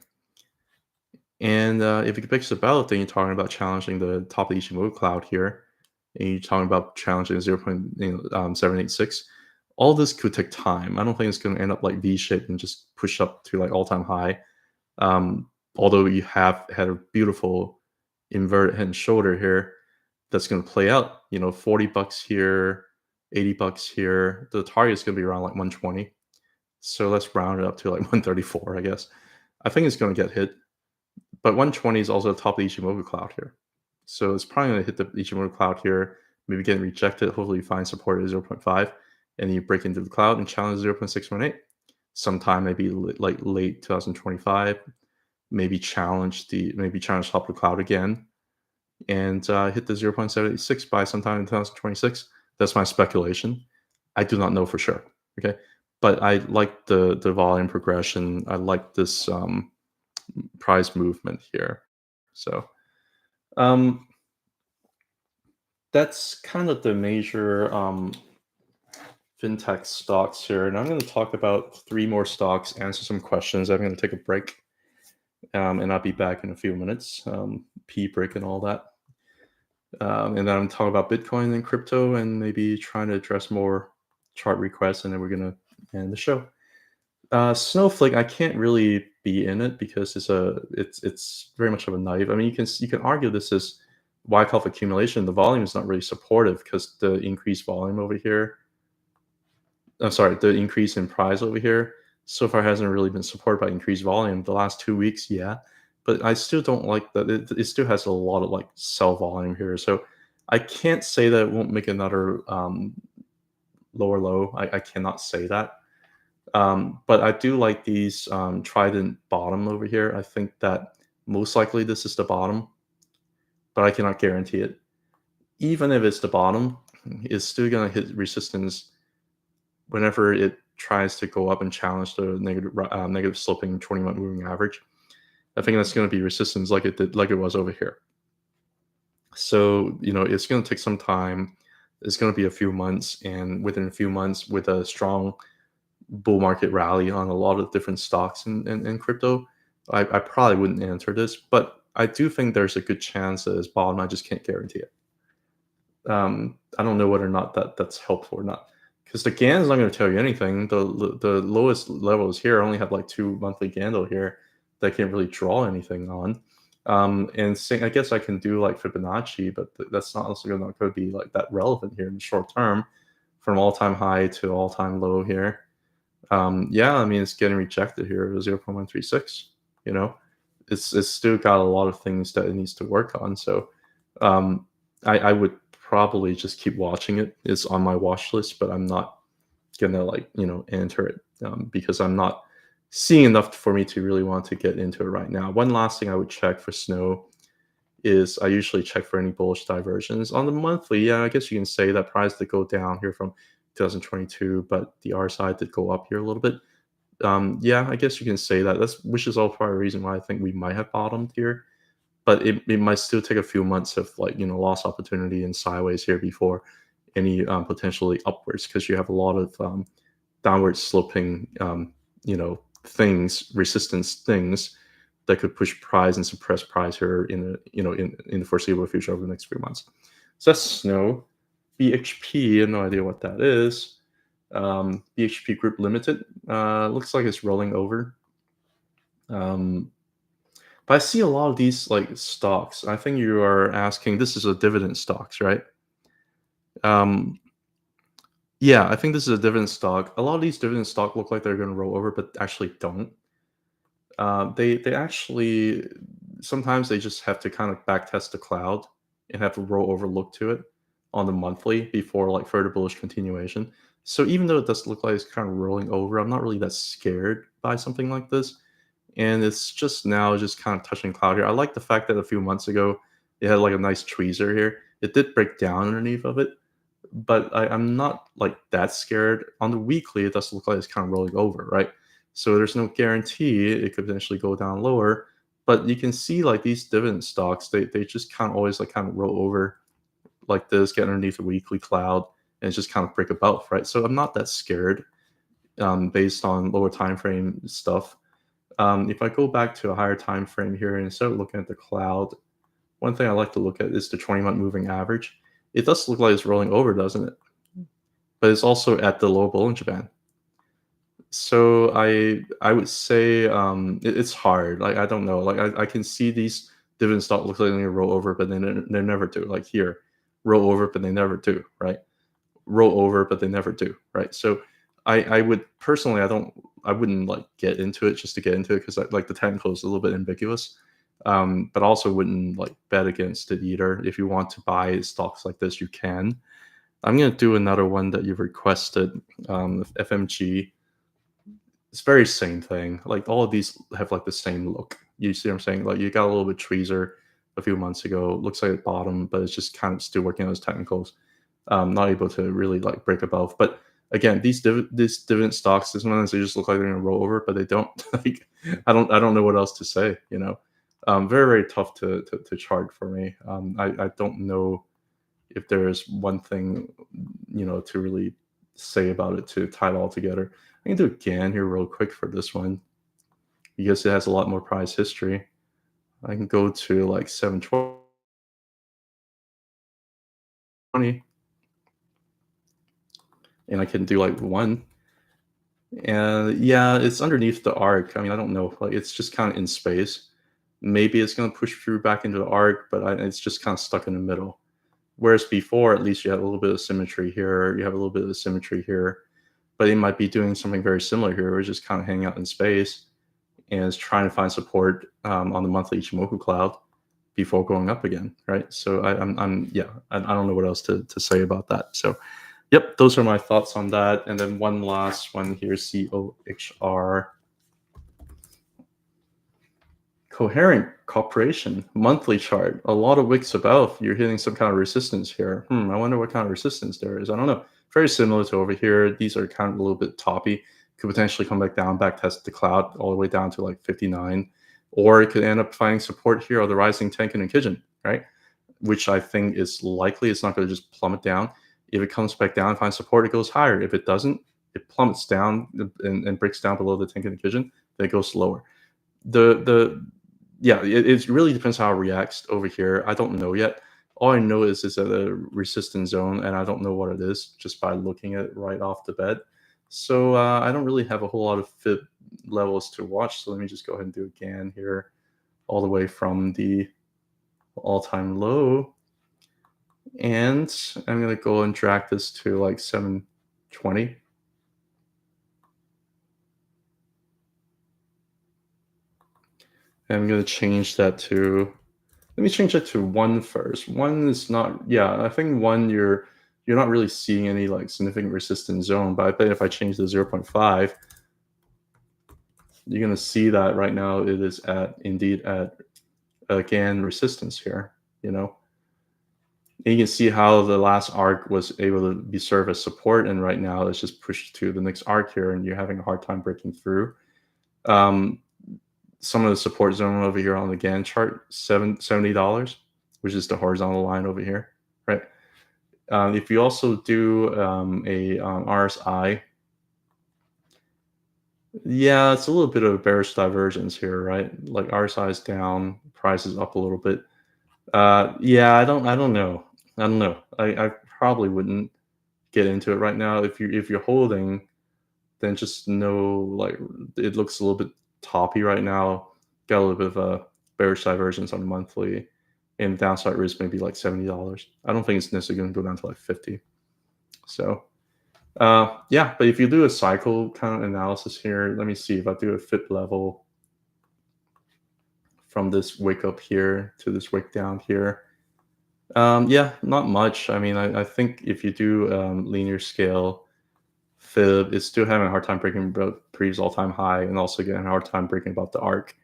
And if it picks about, then you're talking about challenging the top of the Ichimoku cloud here, and you're talking about challenging 0.786. All this could take time. I don't think it's going to end up like V-shaped and just push up to like all-time high. Although you have had a beautiful inverted head and shoulder here, that's going to play out. $40 here, $80 here. The target is going to be around like 120. So let's round it up to like 134, I guess. I think it's going to get hit. But 120 is also the top of the Ichimoku cloud here. So it's probably going to hit the Ichimoku cloud here, maybe getting rejected. Hopefully you find support at 0.5, and then you break into the cloud and challenge 0.618. Sometime maybe like late 2025, maybe challenge top of the cloud again, and hit the 0.786 by sometime in 2026. That's my speculation. I do not know for sure. Okay, but I like the volume progression. I like this price movement here. So that's kind of the major fintech stocks here. And I'm going to talk about 3 more stocks, answer some questions. I'm going to take a break, and I'll be back in a few minutes. P break and all that. And then I'm talking about Bitcoin and crypto, and maybe trying to address more chart requests, and then we're going to end the show. Snowflake, I can't really be in it because it's very much of a knife. I mean, you can argue this is Wyckoff accumulation. The volume is not really supportive because the increased volume over here. I'm sorry, the increase in price over here so far hasn't really been supported by increased volume. The last 2 weeks, yeah, but I still don't like that. It still has a lot of like sell volume here, so I can't say that it won't make another lower low. I cannot say that. But I do like these trident bottom over here. I think that most likely this is the bottom, but I cannot guarantee it. Even if it's the bottom, it's still going to hit resistance whenever it tries to go up and challenge the negative sloping 20-month moving average. I think that's going to be resistance like it was over here. So it's going to take some time. It's going to be a few months, and within a few months, with a strong bull market rally on a lot of different stocks in crypto, I probably wouldn't enter this, but I do think there's a good chance that it's bottom. I just can't guarantee it. I don't know whether or not that's helpful or not, because the GAN is not going to tell you anything. The lowest levels here only have like 2 monthly candle here that can't really draw anything on. And I guess I can do like Fibonacci, but that's not also not going to be like that relevant here in the short term, from all-time high to all-time low here. Yeah, I mean, it's getting rejected here at 0.136. It's still got a lot of things that it needs to work on. So I would probably just keep watching it. It's on my watch list, but I'm not gonna like enter it because I'm not seeing enough for me to really want to get into it right now. One last thing I would check for snow is I usually check for any bullish diversions on the monthly. Yeah, I guess you can say that price did go down here from 2022, but the RSI did go up here a little bit. Yeah, I guess you can say that. Which is all part of the reason why I think we might have bottomed here, but it might still take a few months of like lost opportunity and sideways here before any potentially upwards, because you have a lot of downward sloping things, resistance things that could push price and suppress price here in the in the foreseeable future over the next few months. So that's snow. BHP, I have no idea what that is. BHP Group Limited looks like it's rolling over. But I see a lot of these like stocks. I think you are asking, this is a dividend stocks, right? Um, yeah, I think this is a dividend stock. A lot of these dividend stock look like they're going to roll over, but actually don't. They actually sometimes they just have to kind of back test the cloud and have a rollover look to it on the monthly before like further bullish continuation. So even though it does look like it's kind of rolling over, I'm not really that scared by something like this. And it's just now just kind of touching cloud here. I like the fact that a few months ago it had like a nice tweezer here. It did break down underneath of it, but I'm not like that scared. On the weekly, it does look like it's kind of rolling over, right? So there's no guarantee it could potentially go down lower. But you can see like these dividend stocks, they just kind of always like kind of roll over like this, get underneath the weekly cloud, and just kind of break above, right? So I'm not that scared based on lower time frame stuff. If I go back to a higher time frame here and start looking at the cloud, one thing I like to look at is the 20-month moving average. It does look like it's rolling over, doesn't it? But it's also at the low Bollinger Band. So I would say it's hard. Like I don't know. Like I can see these dividend stock look like they roll over, but they never do. Like here, roll over, but they never do. Right? Roll over, but they never do. Right? So I would personally I wouldn't like get into it just to get into it because like the technical is a little bit ambiguous. But also wouldn't like bet against it either. If you want to buy stocks like this, you can. I'm gonna do another one that you've requested, FMG. It's very same thing. Like all of these have like the same look. You see what I'm saying? Like you got a little bit tweezer a few months ago. Looks like at bottom, but it's just kind of still working on those technicals. Not able to really like break above. But again, these dividend stocks, sometimes they just look like they're gonna roll over, but they don't. Like I don't know what else to say. Very very tough to chart for me. I don't know if there's one thing to really say about it to tie it all together. I can do a GAN here real quick for this one because it has a lot more price history. I can go to like 720, and I can do like one. And yeah, it's underneath the arc. I mean, I don't know. Like it's just kind of in space. Maybe it's going to push through back into the arc, but it's just kind of stuck in the middle. Whereas before, at least you had a little bit of symmetry here. You have a little bit of symmetry here. But it might be doing something very similar here. We're just kind of hanging out in space and is trying to find support on the monthly Ichimoku cloud before going up again, right? So I don't know what else to say about that. So, yep, those are my thoughts on that. And then one last one here, COHR. Coherent Corporation monthly chart, a lot of wicks above. You're hitting some kind of resistance here. I wonder what kind of resistance there is. I don't know. Very similar to over here. These are kind of a little bit toppy. Could potentially come back down, back test the cloud all the way down to like 59, or it could end up finding support here of the rising Tenkan and Kijun, right? Which I think is likely. It's not going to just plummet down. If it comes back down and finds support, it goes higher. If it doesn't, it plummets down and breaks down below the Tenkan and Kijun, then it goes lower. It really depends how it reacts over here. I don't know yet. All I know is it's at a resistance zone, and I don't know what it is just by looking at it right off the bat. So I don't really have a whole lot of FIB levels to watch. So let me just go ahead and do a GAN here, all the way from the all-time low. And I'm going to go and drag this to like 720. And I'm going to change that to Let me change it to 1 first. 1 is not, yeah, I think 1 you're not really seeing any like significant resistance zone, but I bet if I change to 0.5, you're gonna see that right now it is indeed at again resistance here, you know. And you can see how the last arc was able to be served as support, and right now it's just pushed to the next arc here, and you're having a hard time breaking through. Some of the support zone over here on the Gann chart, $70, which is the horizontal line over here, right? If you also do a RSI, yeah, it's a little bit of a bearish divergence here, right? Like RSI is down, price is up a little bit. Yeah, I don't know. I probably wouldn't get into it right now. If you're holding, then just know like it looks a little bit toppy right now. Got a little bit of a bearish divergence on the monthly, and downside risk maybe like $70. I don't think it's necessarily going to go down to like 50. So yeah, but if you do a cycle kind of analysis here, let me see if I do a fit level from this wick up here to this wick down here. Yeah, not much. I mean, I think if you do linear scale fib, it's still having a hard time breaking above previous all-time high, and also getting a hard time breaking above the arc.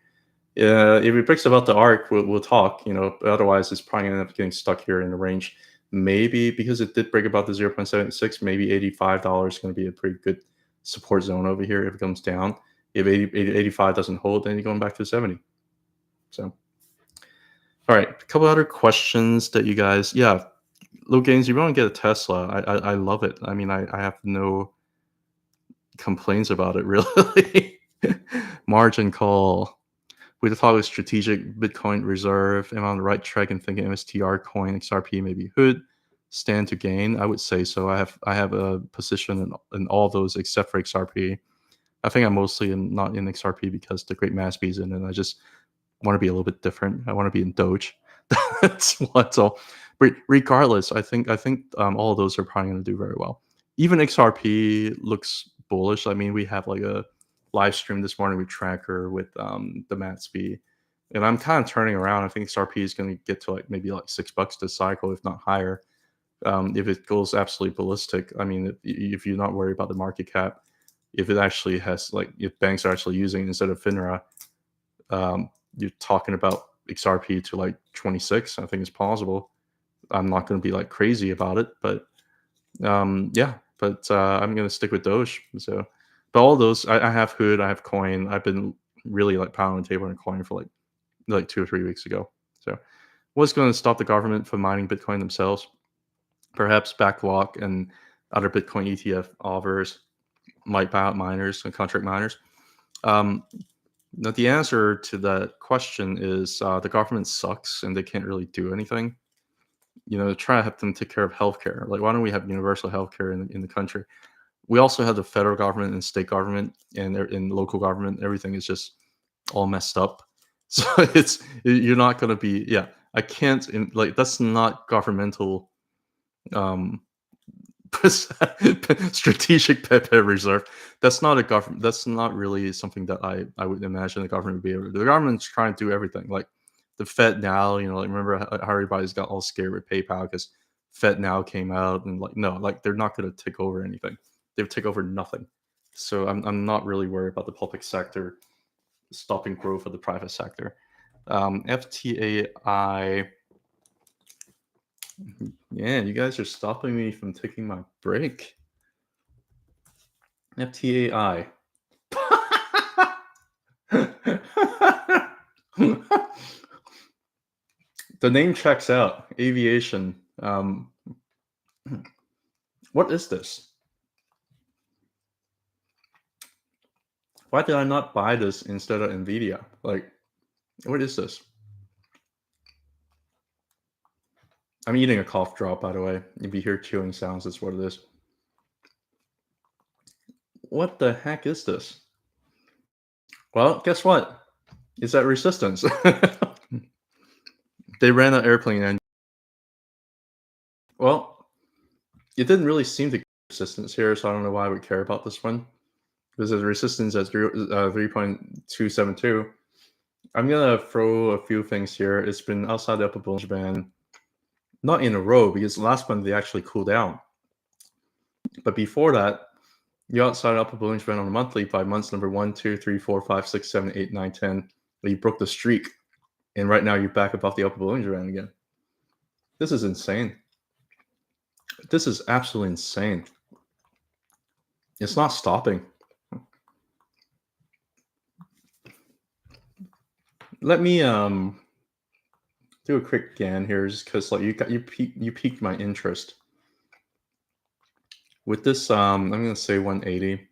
If it breaks above the arc, we'll talk. You know, otherwise it's probably gonna end up getting stuck here in the range. Maybe because it did break above the 0.76, maybe $85 is going to be a pretty good support zone over here if it comes down. If 85 doesn't hold, then you're going back to 70. So. All right, a couple other questions that you guys, yeah, Low Gains, you want to get a Tesla. I love it. I mean, I have no complaints about it, really. Margin call. We talk about strategic Bitcoin reserve. Am I on the right track in thinking MSTR coin, XRP, maybe HUD, stand to gain? I would say so. I have a position in all those except for XRP. I think I'm mostly not in XRP because the Great Mass is in it. I just want to be a little bit different. I want to be in Doge. That's what's all. Regardless, I think all of those are probably going to do very well. Even XRP looks bullish. I mean, we have like a live stream this morning with Tracker with the MATSB, and I'm kind of turning around. I think XRP is going to get to like maybe like $6 this cycle, if not higher. If it goes absolutely ballistic, I mean, if you're not worried about the market cap, if it actually has like if banks are actually using it instead of FINRA, you're talking about XRP to like 26. I think it's plausible. I'm not going to be like crazy about it, but yeah. But I'm going to stick with Doge. So, but all those, I have HUD, I have Coin. I've been really like pounding the table on Coin for like 2 or 3 weeks ago. So, what's going to stop the government from mining Bitcoin themselves? Perhaps backlog and other Bitcoin ETF offers might buy out miners and contract miners. Now, the answer to that question is the government sucks and they can't really do anything. You know, try to help them take care of healthcare. Like, why don't we have universal healthcare in the country? We also have the federal government and state government and in local government. Everything is just all messed up. So you're not going to be, yeah. I can't like that's not governmental strategic reserve. That's not a government. That's not really something that I would imagine the government would be able to do. The government's trying to do everything. Like the Fed now, you know, like remember how everybody's got all scared with PayPal because Fed now came out and like no, like they're not going to take over anything. They've take over nothing. So I'm not really worried about the public sector stopping growth of the private sector. FTAI. Yeah, you guys are stopping me from taking my break. FTAI. The name checks out. Aviation. What is this? Why did I not buy this instead of NVIDIA? Like, what is this? I'm eating a cough drop, by the way. If you hear chewing sounds, that's what it is. What the heck is this? Well, guess what? It's at resistance. They ran an airplane engine. Well, it didn't really seem to get resistance here, so I don't know why I would care about this one. Because there's resistance at 3.272. I'm gonna throw a few things here. It's been outside the upper Bollinger Band, not in a row because last month they actually cooled down. But before that, you're outside upper Bollinger Band on a monthly by months number 1, 2, 3, 4, 5, 6, 7, 8, 9, 10. You broke the streak, and right now you're back above the upper Bollinger Band again. This is insane. This is absolutely insane. It's not stopping. Let me do a quick scan here, just because like you piqued my interest with this. I'm gonna say 180,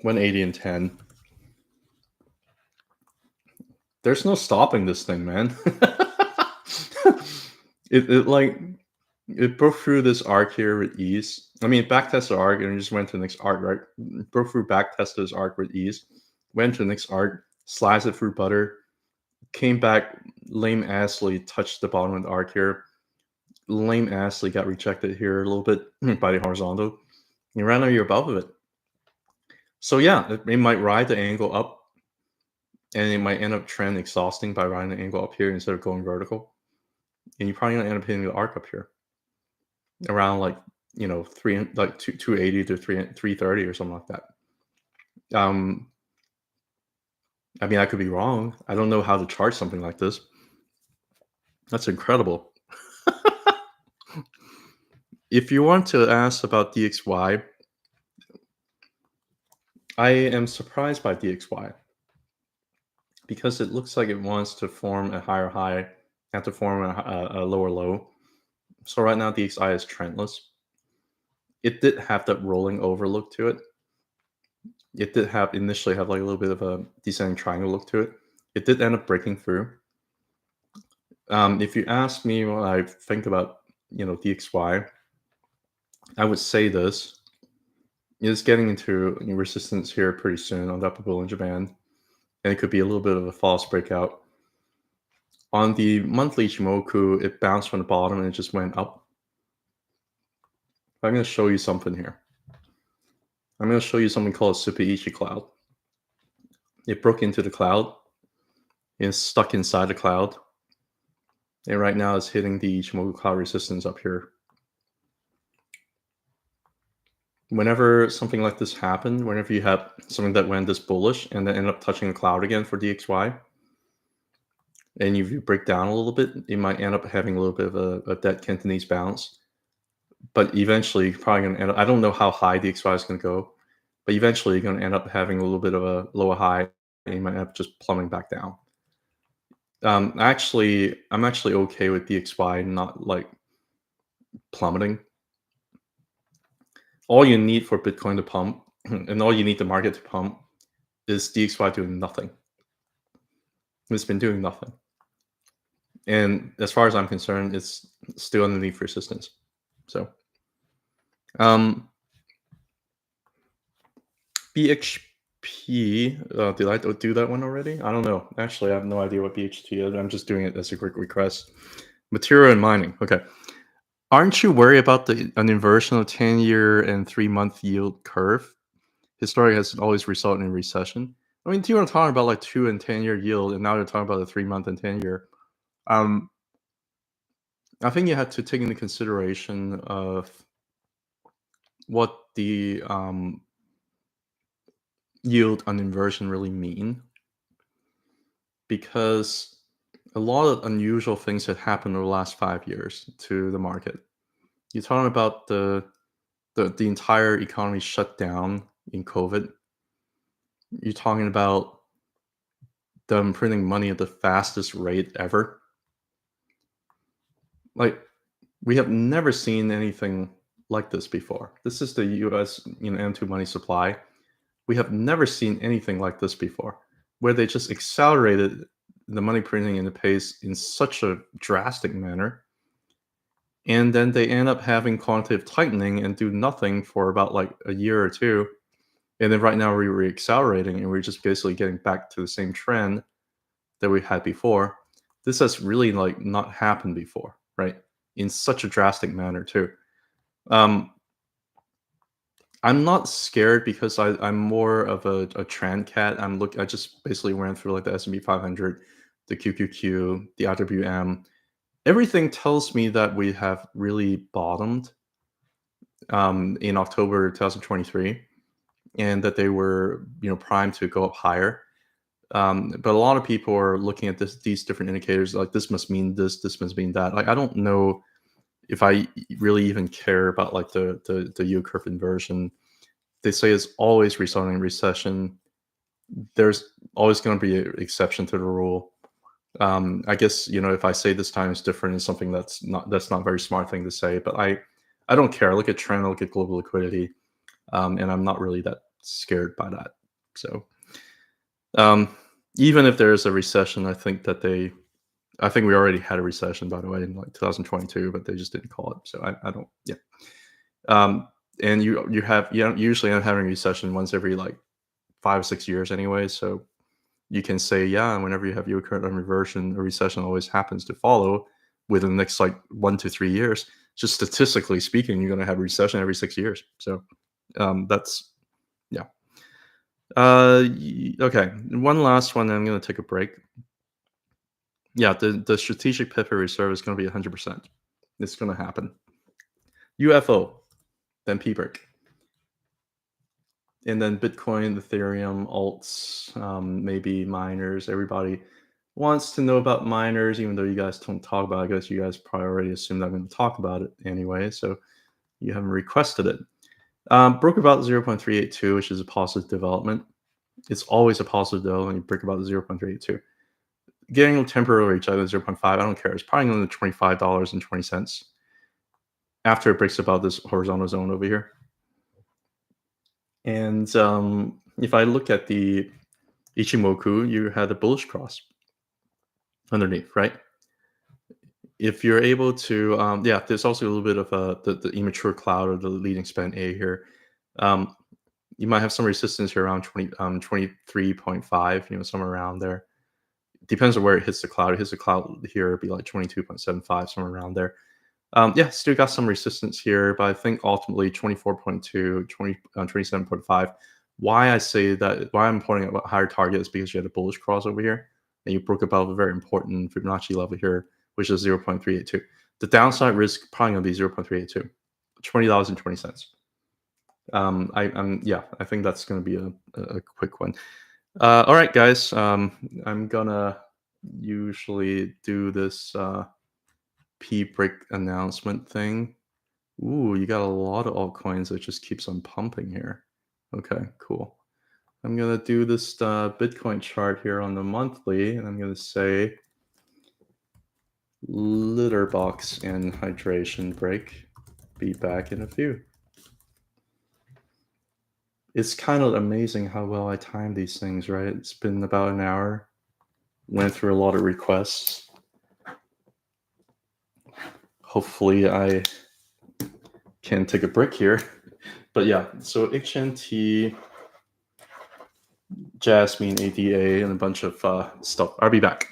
180 and 10. There's no stopping this thing, man. It broke through this arc here with ease. I mean, it backtested the arc and it just went to the next arc, right? It broke through, backtested this arc with ease, went to the next arc, sliced it through butter, came back lame-assly, touched the bottom of the arc here. Lame-assly got rejected here a little bit by the horizontal. And right now you're above of it. So yeah, it might ride the angle up, and it might end up trend exhausting by riding the angle up here instead of going vertical. And you're probably gonna end up hitting the arc up here around like 280 to 330 or something like that. I mean, I could be wrong. I don't know how to chart something like this. That's incredible. If you want to ask about DXY, I am surprised by DXY because it looks like it wants to form a higher high and to form a lower low. So right now DXY is trendless. It did have that rolling over look to it. It did initially have like a little bit of a descending triangle look to it. It did end up breaking through. If you ask me what I think about DXY, I would say this is getting into resistance here pretty soon on the upper Bollinger Band, and it could be a little bit of a false breakout. On the monthly Ichimoku, it bounced from the bottom and it just went up. I'm going to show you something here. I'm going to show you something called a Super-Ichi cloud. It broke into the cloud. It's stuck inside the cloud. And right now it's hitting the Ichimoku cloud resistance up here. Whenever something like this happened, whenever you have something that went this bullish and then end up touching the cloud again for DXY, and if you break down a little bit, it might end up having a little bit of a dead Cantonese bounce. But eventually, you're probably going to end up, I don't know how high DXY is going to go, but eventually you're going to end up having a little bit of a lower high, and you might end up just plummeting back down. I'm actually okay with DXY not like plummeting. All you need for Bitcoin to pump, and all you need the market to pump, is DXY doing nothing. It's been doing nothing. And as far as I'm concerned, it's still underneath resistance. So, BHP, did I do that one already? I don't know. Actually, I have no idea what BHT is. I'm just doing it as a quick request. Material and mining. Okay. Aren't you worried about an inversion of 10-year and 3-month yield curve? Historically has always resulted in recession. I mean, you were talking about like 2 and 10-year yield, and now they're talking about a 3-month and 10-year. I think you have to take into consideration of what the yield on inversion really mean, because a lot of unusual things have happened over the last 5 years to the market. You're talking about the entire economy shut down in COVID. You're talking about them printing money at the fastest rate ever. Like, we have never seen anything like this before. This is the US, M2 money supply. We have never seen anything like this before, where they just accelerated the money printing in the pace in such a drastic manner. And then they end up having quantitative tightening and do nothing for about like a year or two. And then right now we're accelerating and we're just basically getting back to the same trend that we had before. This has really like not happened before, right? In such a drastic manner too. I'm not scared because I'm more of a trend cat. I just basically ran through like the S&P 500, the QQQ, the IWM. Everything tells me that we have really bottomed in October 2023, and that they were primed to go up higher. But a lot of people are looking at these different indicators like this must mean this must mean that. Like I don't know if I really even care about like the yield curve inversion. They say it's always resulting in recession. There's always going to be an exception to the rule. I guess if I say this time is different, is something that's not a very smart thing to say. But I don't care. I look at trend. I look at global liquidity, and I'm not really that scared by that. So um, even if there is a recession, I think we already had a recession, by the way, in like 2022, but they just didn't call it. So I don't. Yeah. Um, and you don't usually end up having a recession once every like 5 or 6 years anyway. So you can say, yeah, whenever you have yield curve inversion, a recession always happens to follow within the next like 1 to 3 years. Just statistically speaking, you're going to have a recession every 6 years. So that's yeah. Okay, one last one. I'm going to take a break. Yeah, the strategic pivot reserve is going to be 100%. It's going to happen. UFO, then PBRIC, and then Bitcoin, Ethereum, alts, maybe miners. Everybody wants to know about miners, even though you guys don't talk about it. I guess you guys probably already assumed I'm going to talk about it anyway, so you haven't requested it. Broke about 0.382, which is a positive development. It's always a positive though when you break about 0.382. Getting a temporary reach out of 0.5, I don't care. It's probably going to $25.20 after it breaks about this horizontal zone over here. And if I look at the Ichimoku, you had a bullish cross underneath, right? If you're able to, yeah, there's also a little bit of the immature cloud or the leading span A here. You might have some resistance here around 23.5, somewhere around there. Depends on where it hits the cloud. It hits the cloud here, it'd be like 22.75, somewhere around there. Yeah, still got some resistance here, but I think ultimately 24.2, 27.5. Why I say that, why I'm pointing out a higher target is because you had a bullish cross over here, and you broke above a very important Fibonacci level here, which is 0.382. The downside risk probably going to be 0.382, $20.20. I think that's going to be a quick one. All right, guys. I'm gonna usually do this P-brick announcement thing. Ooh, you got a lot of altcoins that just keeps on pumping here. Okay, cool. I'm gonna do this Bitcoin chart here on the monthly, and I'm gonna say litter box and hydration break. Be back in a few. It's kind of amazing how well I timed these things, right? It's been about an hour. Went through a lot of requests. Hopefully I can take a break here. But yeah, so XNT, JASMY, and ADA, and a bunch of stuff. I'll be back.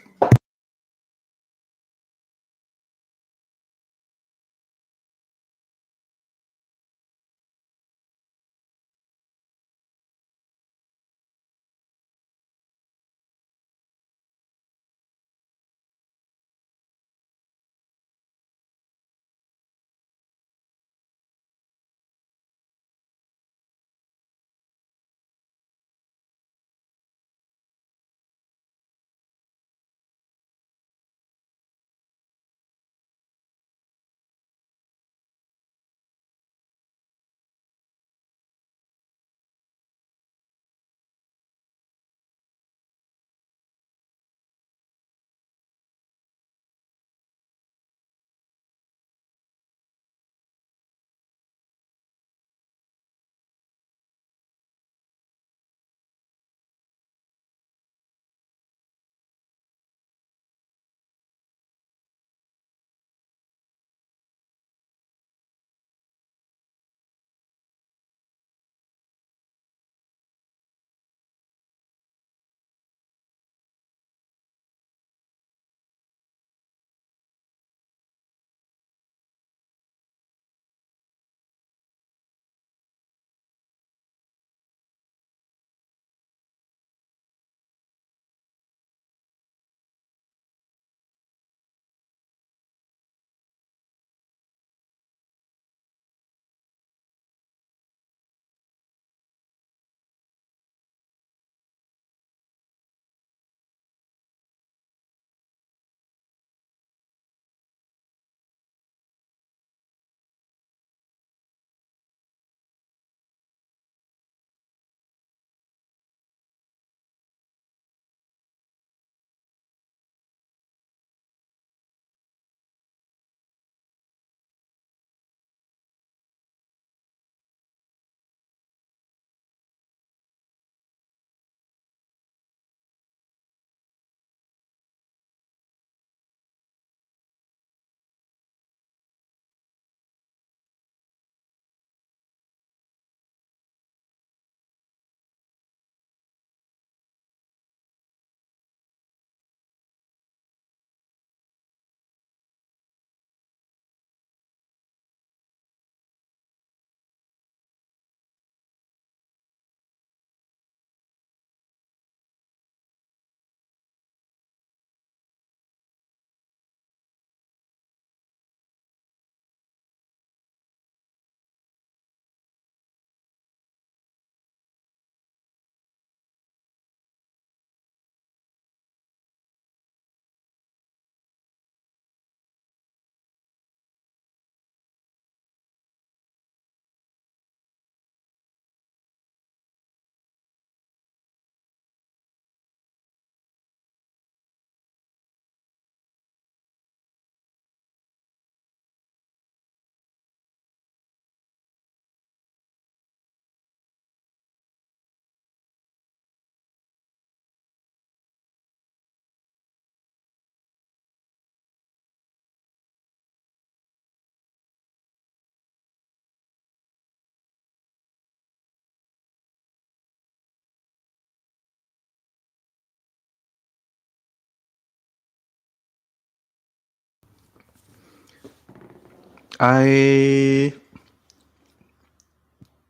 I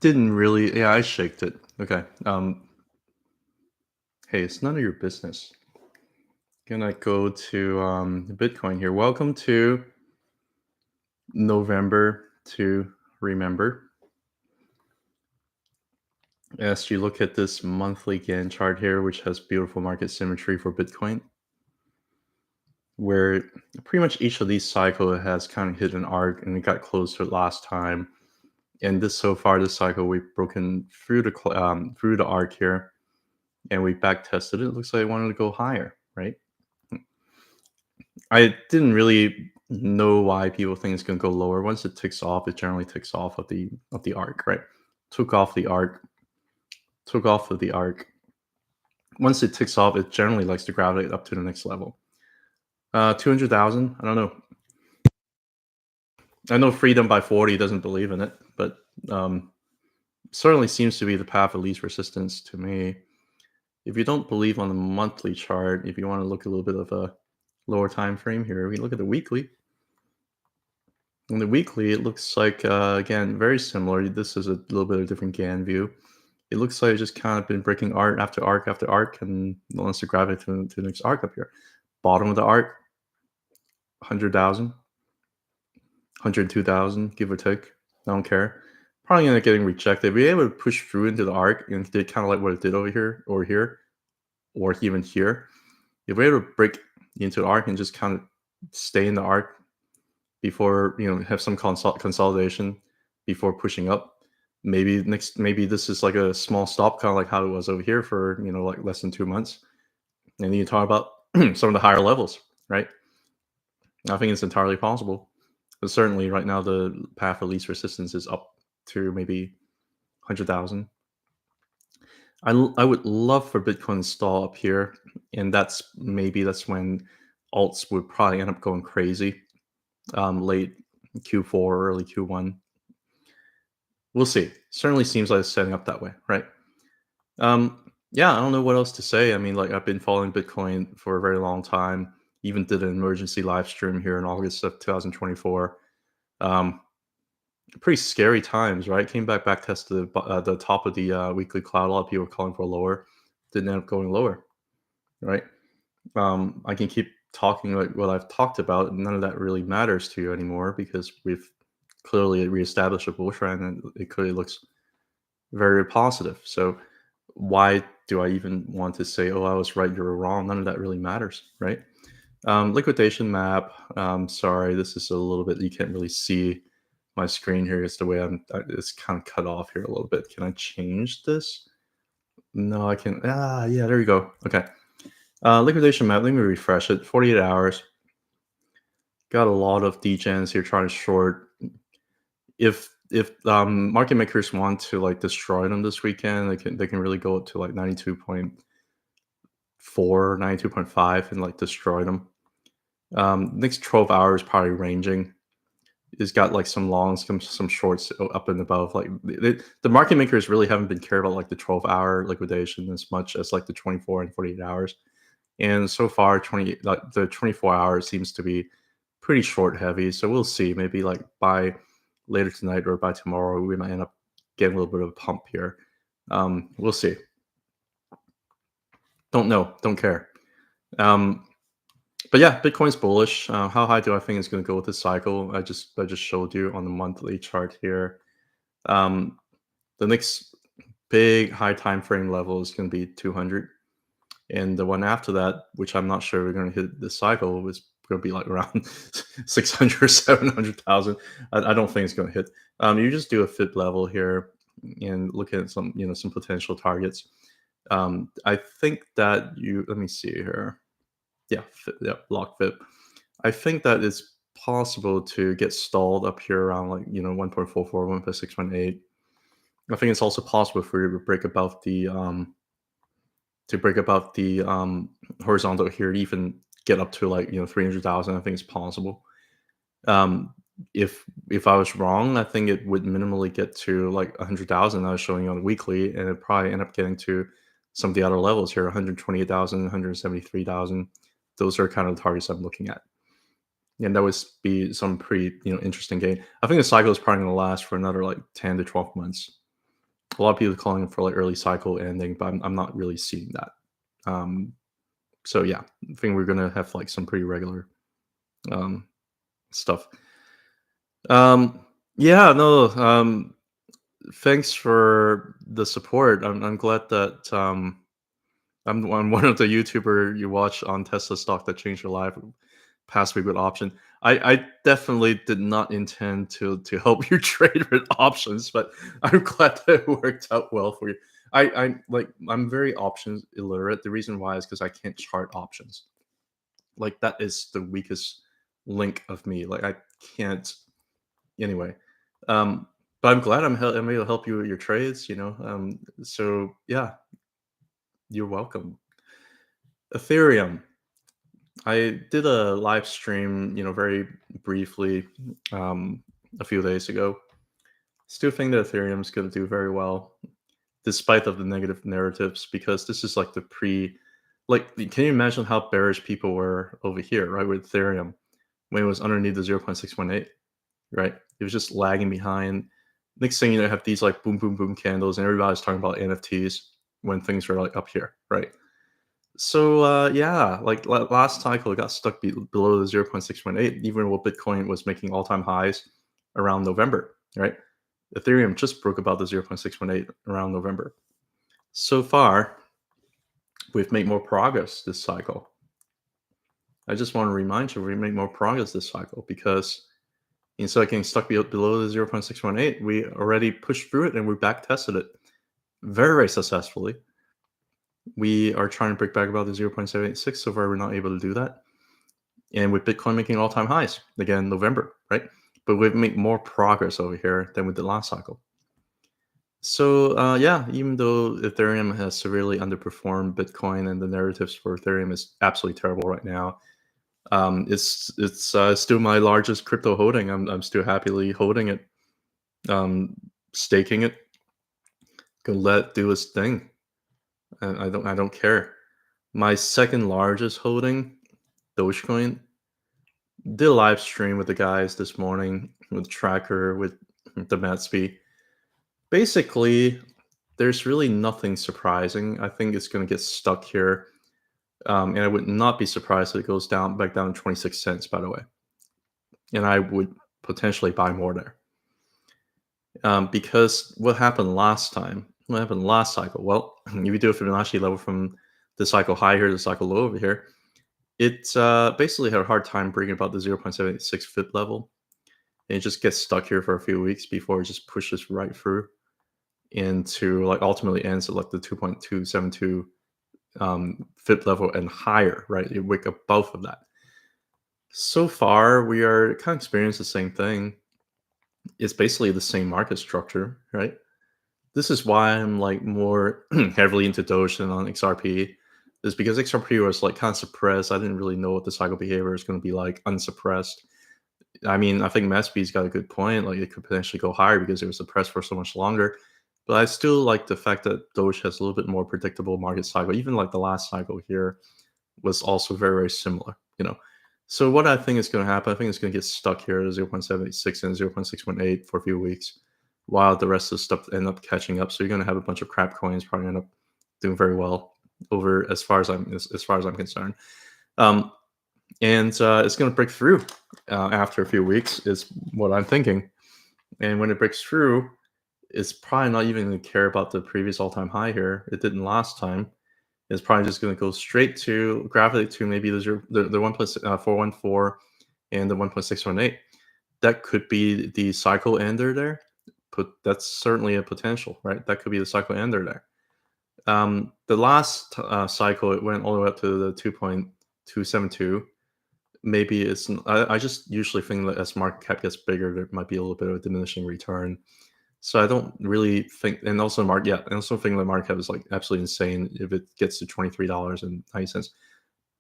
didn't really. Yeah, I shaked it. Okay. Hey, it's none of your business. Gonna go to Bitcoin here. Welcome to November to remember. As you look at this monthly Gann chart here, which has beautiful market symmetry for Bitcoin, where pretty much each of these cycle has kind of hit an arc and it got close to it last time. And this so far, this cycle, we've broken through the arc here, and we back tested it. It looks like it wanted to go higher, right? I didn't really know why people think it's going to go lower. Once it ticks off, it generally ticks off of the arc, right? Took off the arc, took off of the arc. Once it ticks off, it generally likes to gravitate up to the next level. 200,000. I don't know. I know Freedom by 40 doesn't believe in it, but certainly seems to be the path of least resistance to me. If you don't believe on the monthly chart, if you want to look a little bit of a lower time frame here, we look at the weekly. In the weekly, it looks like, again, very similar. This is a little bit of a different Gann view. It looks like it's just kind of been breaking arc after arc after arc, and wants to gravitate to the next arc up here. Bottom of the arc, 100,000, 102,000, give or take. I don't care. Probably end up getting rejected. Be able to push through into the arc and did kind of like what it did over here, or here, or even here. If we're able to break into the arc and just kind of stay in the arc before, have some consolidation before pushing up, maybe this is like a small stop, kind of like how it was over here for like less than 2 months. And then you talk about some of the higher levels, right? I think it's entirely possible, but certainly right now the path of least resistance is up to maybe 100,000. I would love for Bitcoin to stall up here, and that's when alts would probably end up going crazy, late Q4, early Q1. We'll see. Certainly seems like it's setting up that way, right? Yeah, I don't know what else to say. I mean, like, I've been following Bitcoin for a very long time. Even did an emergency live stream here in August of 2024. Pretty scary times, right? Came back tested the top of the weekly cloud. A lot of people were calling for a lower. Didn't end up going lower, right? I can keep talking like what I've talked about. None of that really matters to you anymore because we've clearly reestablished a bull trend, and it clearly looks very positive. So why do I even want to say, oh, I was right, you were wrong? None of that really matters, right? Liquidation map. Sorry, this is a little bit, you can't really see my screen here. It's the way it's kind of cut off here a little bit. Can I change this? No, I can. Yeah, there you go. Okay. Liquidation map. Let me refresh it. 48 hours. Got a lot of degens here trying to short. If market makers want to like destroy them this weekend, they can really go up to like 92.4, 92.5 and like destroy them. Next 12 hours probably ranging. It's got like some longs, some shorts up and above. Like the market makers really haven't been care about like the 12-hour liquidation as much as like the 24 and 48 hours. And so far, the 24 hours seems to be pretty short heavy. So we'll see. Maybe like by later tonight or by tomorrow, we might end up getting a little bit of a pump here. We'll see. Don't know. Don't care. But yeah, Bitcoin's bullish. How high do I think it's going to go with this cycle? I just showed you on the monthly chart here. The next big high time frame level is going to be 200, and the one after that, which I'm not sure we're going to hit this cycle, was going to be like around 600, 700,000. I don't think it's going to hit. You just do a FIB level here and look at some some potential targets. I think that let me see here. Yeah, block FIB. I think that it's possible to get stalled up here around like 1.44, 1.618. I think it's also possible for you to break above the horizontal here, to even get up to like 300,000. I think it's possible. If I was wrong, I think it would minimally get to like 100,000. I was showing you on the weekly, and it probably end up getting to some of the other levels here, 128,000, 173,000. Those are kind of the targets I'm looking at. and that would be some pretty interesting gain. I think the cycle is probably going to last for another like 10 to 12 months. A lot of people are calling for like early cycle ending, but I'm not really seeing that. So yeah, I think we're gonna have like some pretty regular stuff. Yeah, no. Thanks for the support. I'm glad that I'm one of the YouTuber you watch on Tesla stock that changed your life past week with option. I definitely did not intend to help you trade with options, but I'm glad that it worked out well for you. I'm very options illiterate. The reason why is because I can't chart options. Like that is the weakest link of me. Like I can't anyway. But I'm glad I'm able to help you with your trades, So yeah, you're welcome. Ethereum. I did a live stream, very briefly, a few days ago. Still think that Ethereum is going to do very well, despite of the negative narratives, because this is like can you imagine how bearish people were over here, right, with Ethereum when it was underneath the 0.618, right? It was just lagging behind. Next thing you know, have these like boom, boom, boom candles, and everybody's talking about NFTs when things were like up here, right? So yeah, like last cycle, it got stuck below the 0.618, even while Bitcoin was making all-time highs around November, right? Ethereum just broke about the 0.618 around November. So far, we've made more progress this cycle. I just want to remind you, we made more progress this cycle because instead of getting stuck below the 0.618, we already pushed through it and we back tested it very, very successfully. We are trying to break back about the 0.786. So far, we're not able to do that. And with Bitcoin making all-time highs, again, November, right? But we've made more progress over here than we did last cycle. So yeah, even though Ethereum has severely underperformed Bitcoin and the narratives for Ethereum is absolutely terrible right now, it's still my largest crypto holding. I'm still happily holding it, staking it, gonna let it do its thing. I don't care. My second largest holding, Dogecoin, did a live stream with the guys this morning with Tracker with the Matsby. Basically, there's really nothing surprising. I think it's going to get stuck here. And I would not be surprised if it goes back down to 26 cents, by the way. And I would potentially buy more there. Because what happened last time? What happened last cycle? Well, if you do a Fibonacci level from the cycle high here to the cycle low over here, it basically had a hard time breaking about the 0.76 fit level. And it just gets stuck here for a few weeks before it just pushes right through into like ultimately ends at like the 2.272 fit level and higher, right? You wake up both of that. So far, we are kind of experiencing the same thing. It's basically the same market structure, right? This is why I'm like more heavily into Doge than on XRP. Is because XRP was like kind of suppressed. I didn't really know what the cycle behavior is going to be like unsuppressed. I mean, I think Matsby's got a good point. Like it could potentially go higher because it was suppressed for so much longer. But I still like the fact that Doge has a little bit more predictable market cycle. Even like the last cycle here was also very, very similar, So what I think is going to happen, I think it's going to get stuck here at 0.76 and 0.618 for a few weeks while the rest of the stuff end up catching up. So you're going to have a bunch of crap coins probably end up doing very well over as far as I'm concerned. And it's going to break through after a few weeks is what I'm thinking. And when it breaks through, it's probably not even going to care about the previous all-time high here. It didn't last time. It's probably just going to go straight to gravitate to maybe the 1.414 and the 1.618. That could be the cycle ender there. That's certainly a potential, right? That could be the cycle ender there. The last cycle, it went all the way up to the 2.272. Maybe it's. I just usually think that as market cap gets bigger, there might be a little bit of a diminishing return. So I don't really think, and also I also think the market cap is like absolutely insane if it gets to $23.90.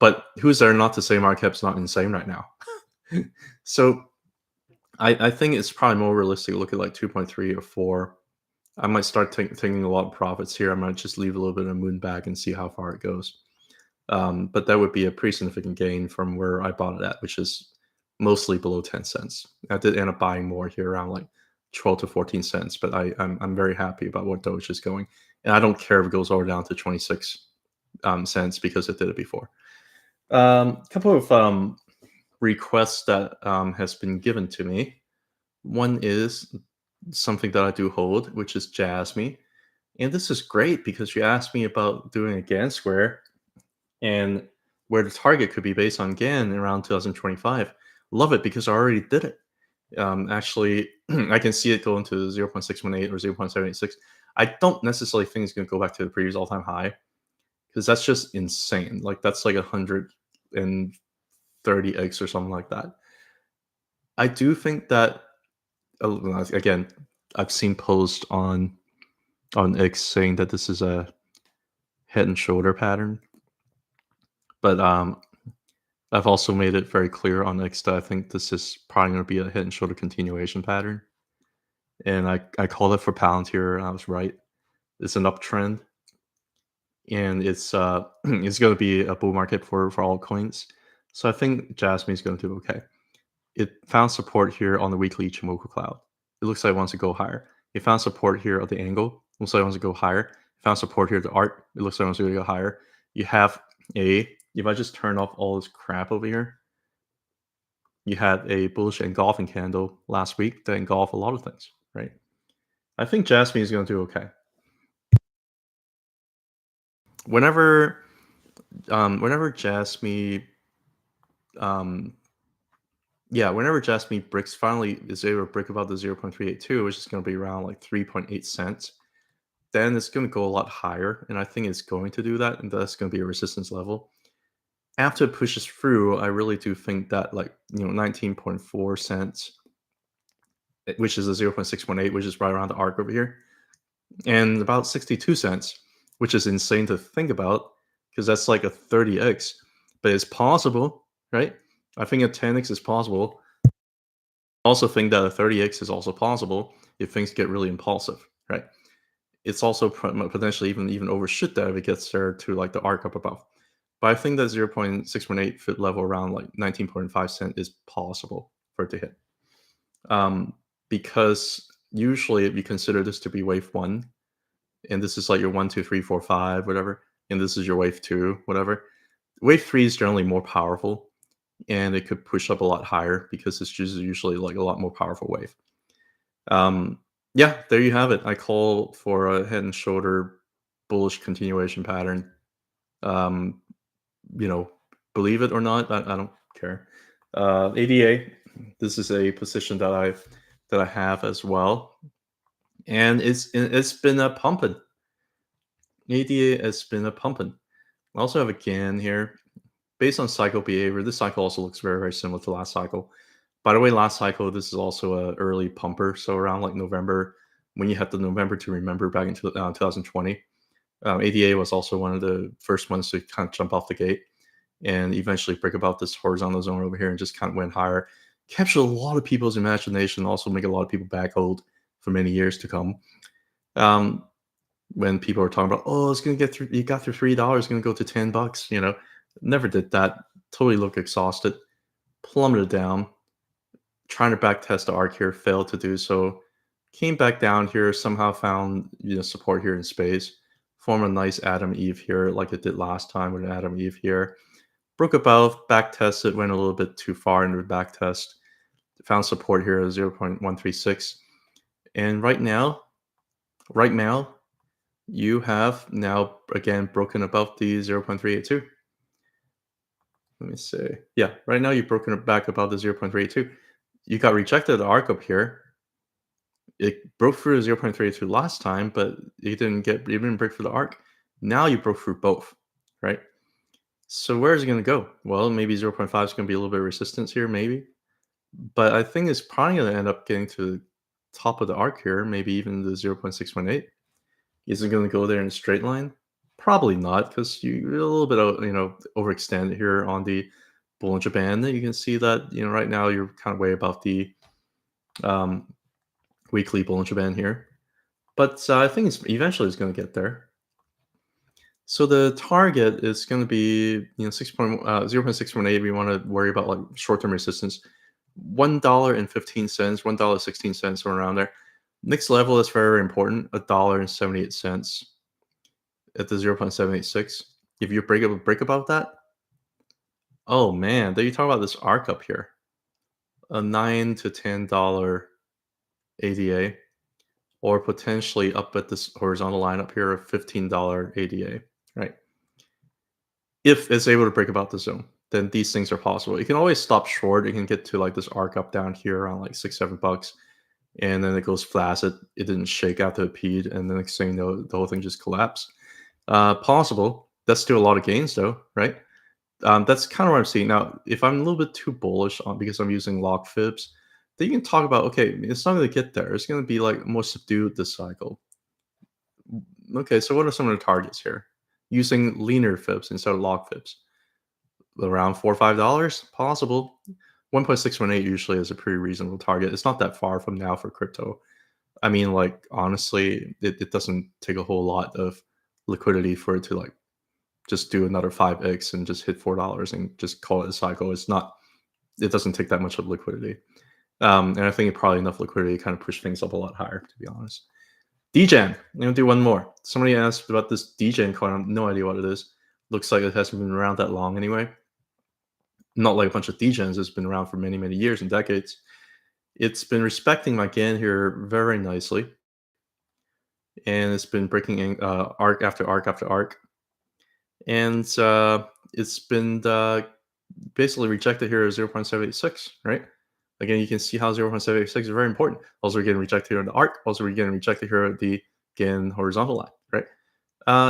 But who's there not to say market cap's not insane right now? So I think it's probably more realistic to look at like 2.3 or 4. I might start taking a lot of profits here. I might just leave a little bit of moon back and see how far it goes. But that would be a pretty significant gain from where I bought it at, which is mostly below 10 cents. I did end up buying more here around like 12 to 14 cents, but I'm very happy about what Doge is going. And I don't care if it goes all down to 26 cents because it did it before. A couple of requests that has been given to me. One is something that I do hold, which is JASMY. And this is great because you asked me about doing a GAN square and where the target could be based on GAN around 2025. Love it because I already did it. Actually, I can see it going to 0.618 or 0.786. I don't necessarily think it's going to go back to the previous all-time high because that's just insane. Like that's like 130x or something like that. I do think that again, I've seen posts on X saying that this is a head and shoulder pattern, but I've also made it very clear on X that I think this is probably going to be a head and shoulder continuation pattern. And I called it for Palantir, and I was right. It's an uptrend, and it's it's going to be a bull market for altcoins. So I think JASMY is going to do okay. It found support here on the weekly Ichimoku cloud. It looks like it wants to go higher. It found support here at the angle. It looks like it wants to go higher. It found support here at the art. It looks like it wants to go higher. You have if I just turn off all this crap over here, you had a bullish engulfing candle last week that engulfed a lot of things, right? I think JASMY is going to do okay. Whenever JASMY whenever JASMY bricks finally is able to break above the 0.382, which is going to be around like 3.8 cents, then it's going to go a lot higher. And I think it's going to do that. And that's going to be a resistance level. After it pushes through, I really do think that 19.4 cents, which is a 0.618, which is right around the arc over here, and about 62 cents, which is insane to think about because that's like a 30x, but it's possible, right? I think a 10x is possible. I also think that a 30x is also possible if things get really impulsive, right? It's also potentially even overshoot that if it gets there to like the arc up above. But I think that 0.618 fit level around like 19.5 cent is possible for it to hit. Because usually if you consider this to be wave 1, and this is like your 1, 2, 3, 4, 5, whatever, and this is your wave 2, whatever. Wave 3 is generally more powerful, and it could push up a lot higher because it's just usually like a lot more powerful wave. Yeah, there you have it. I call for a head and shoulder bullish continuation pattern. Believe it or not, I don't care. ADA, this is a position that I have as well, and it's been a pumping. ADA has been a pumping. I also have a GAN here. Based on cycle behavior, this cycle also looks very, very similar to last cycle. By the way, last cycle, this is also an early pumper. So around like November, when you had the November to remember back in 2020, ADA was also one of the first ones to kind of jump off the gate and eventually break about this horizontal zone over here and just kind of went higher. Captured a lot of people's imagination, also make a lot of people back hold for many years to come. When people are talking about, oh, it's going to get through, you got through $3, it's going to go to $10, never did that. Totally looked exhausted, plummeted down, trying to back test the arc here, failed to do so. Came back down here, somehow found support here in space, formed a nice Adam Eve here, like it did last time with an Adam Eve here. Broke above, back tested, went a little bit too far into the back test. Found support here at 0.136. And right now, you have now again broken above the 0.382. Let me see. Yeah, right now you've broken it back above the 0.32. You got rejected the arc up here. It broke through the 0.32 last time, but you didn't break through the arc. Now you broke through both, right? So where is it going to go? Well, maybe 0.5 is going to be a little bit of resistance here, maybe. But I think it's probably going to end up getting to the top of the arc here, maybe even the 0.618. Is it going to go there in a straight line? Probably not, because you're a little bit, overextended here on the Bollinger Band. You can see that, right now you're kind of way above the weekly Bollinger Band here. But I think eventually it's going to get there. So the target is going to be 0.618. We want to worry about like short-term resistance. $1.15, $1.16, or around there. Next level is very important, $1.78 at the 0.786. If you break above that, oh man, then you talk about this arc up here, a $9 to $10 ADA, or potentially up at this horizontal line up here, a $15 ADA, right? If it's able to break above the zone, then these things are possible. You can always stop short. You can get to like this arc up down here around like $6, $7, and then it goes flat. It didn't shake after it peed, and the next thing you know, the whole thing just collapsed. Possible. That's still a lot of gains though, right? That's kind of what I'm seeing now. If I'm a little bit too bullish on because I'm using log fibs, then you can talk about okay, it's not going to get there. It's going to be like more subdued this cycle. Okay, so what are some of the targets here? Using linear fibs instead of log fibs, around $4 or $5 possible. 1.618 usually is a pretty reasonable target. It's not that far from now for crypto. I mean, like honestly, it doesn't take a whole lot of liquidity for it to like just do another 5x and just hit $4 and just call it a cycle. It's not. It doesn't take that much of liquidity, and I think probably enough liquidity to kind of push things up a lot higher. To be honest, DEGEN. I'm gonna do one more. Somebody asked about this DEGEN coin. I have no idea what it is. Looks like it hasn't been around that long anyway. Not like a bunch of DEGENs. It's been around for many, many years and decades. It's been respecting my gain here very nicely, and it's been breaking in, arc after arc after arc, and it's been basically rejected here at 0.786, right? Again, you can see how 0.786 is very important. Also, we're getting rejected here on the arc. Also, we're getting rejected here at the, again, horizontal line, right?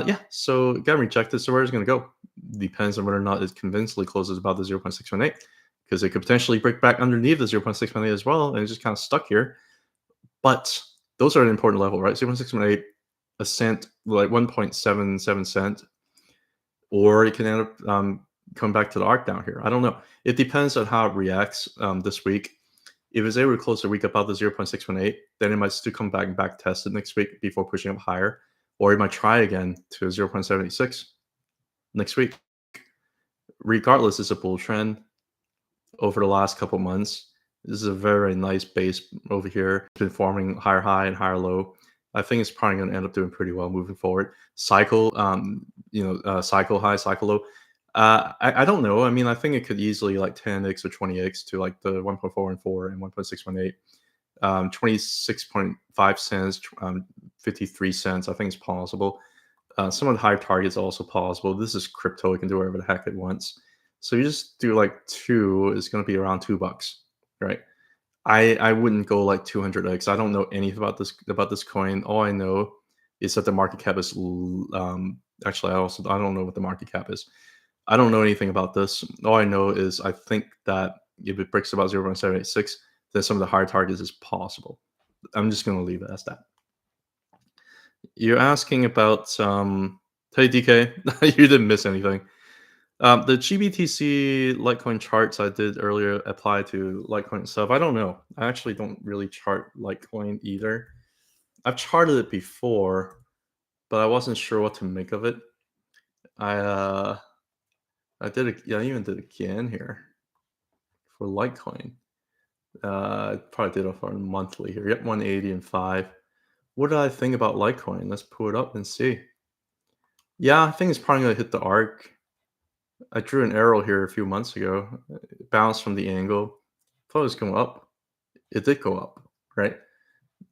Yeah, so it got rejected. So where is it going to go? Depends on whether or not it convincingly closes above the 0.618, because it could potentially break back underneath the 0.618 as well, and it's just kind of stuck here. But those are an important level, right? 0.618, a cent, like 1.77 cent, or it can end up coming back to the arc down here. I don't know. It depends on how it reacts this week. If it's able to close the week above the 0.618, then it might still come back and back test it next week before pushing up higher. Or it might try again to 0.76 next week. Regardless, it's a bull trend over the last couple months. This is a very nice base over here. It's been forming higher high and higher low. I think it's probably going to end up doing pretty well moving forward. Cycle, cycle high, cycle low. I don't know. I mean, I think it could easily like 10x or 20x to like the 1.414 and 1.618. 26.5 cents, 53 cents. I think it's possible. Some of the higher targets are also possible. This is crypto. It can do whatever the heck it wants. So you just do like 2, it's going to be around $2, right? I wouldn't go like 200x. I don't know anything about this coin. All I know is that the market cap is actually I don't know what the market cap is. I don't know anything about this. All I know is I think that if it breaks about 0.786, then some of the higher targets is possible. I'm just going to leave it as that. You're asking about hey DK, you didn't miss anything. The GBTC Litecoin charts I did earlier apply to Litecoin stuff. I don't know. I actually don't really chart Litecoin either. I've charted it before, but I wasn't sure what to make of it. I did it. Yeah, I even did it again here for Litecoin. I probably did it for a monthly here. Yep, 180 and 5. What did I think about Litecoin? Let's pull it up and see. Yeah, I think it's probably going to hit the arc. I drew an arrow here a few months ago. It bounced from the angle. Thought it was going up. It did go up, right?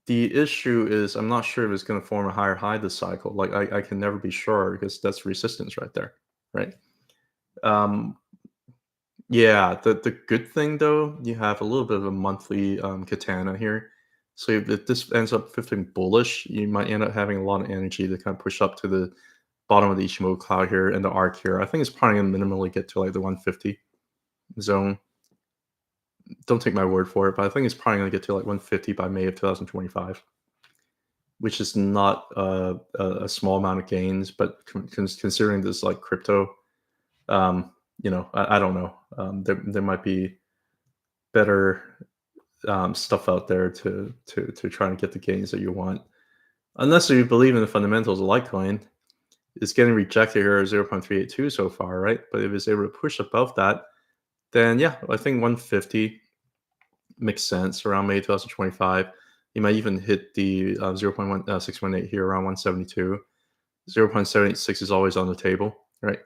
The issue is I'm not sure if it's going to form a higher high this cycle. Like I can never be sure because that's resistance right there, right? Yeah, the good thing though, you have a little bit of a monthly katana here. So if this ends up flipping bullish, you might end up having a lot of energy to kind of push up to the bottom of the Ichimoku cloud here and the arc here. I think it's probably going to minimally get to like the 150 zone. Don't take my word for it, but I think it's probably going to get to like 150 by May of 2025, which is not a small amount of gains, but considering this like crypto, I don't know. There might be better stuff out there to try and get the gains that you want. Unless you believe in the fundamentals of Litecoin, it's getting rejected here at 0.382 so far, right? But if it's able to push above that, then yeah, I think 150 makes sense around May 2025. You might even hit the 0.1618 here around 172. 0.786 is always on the table, right?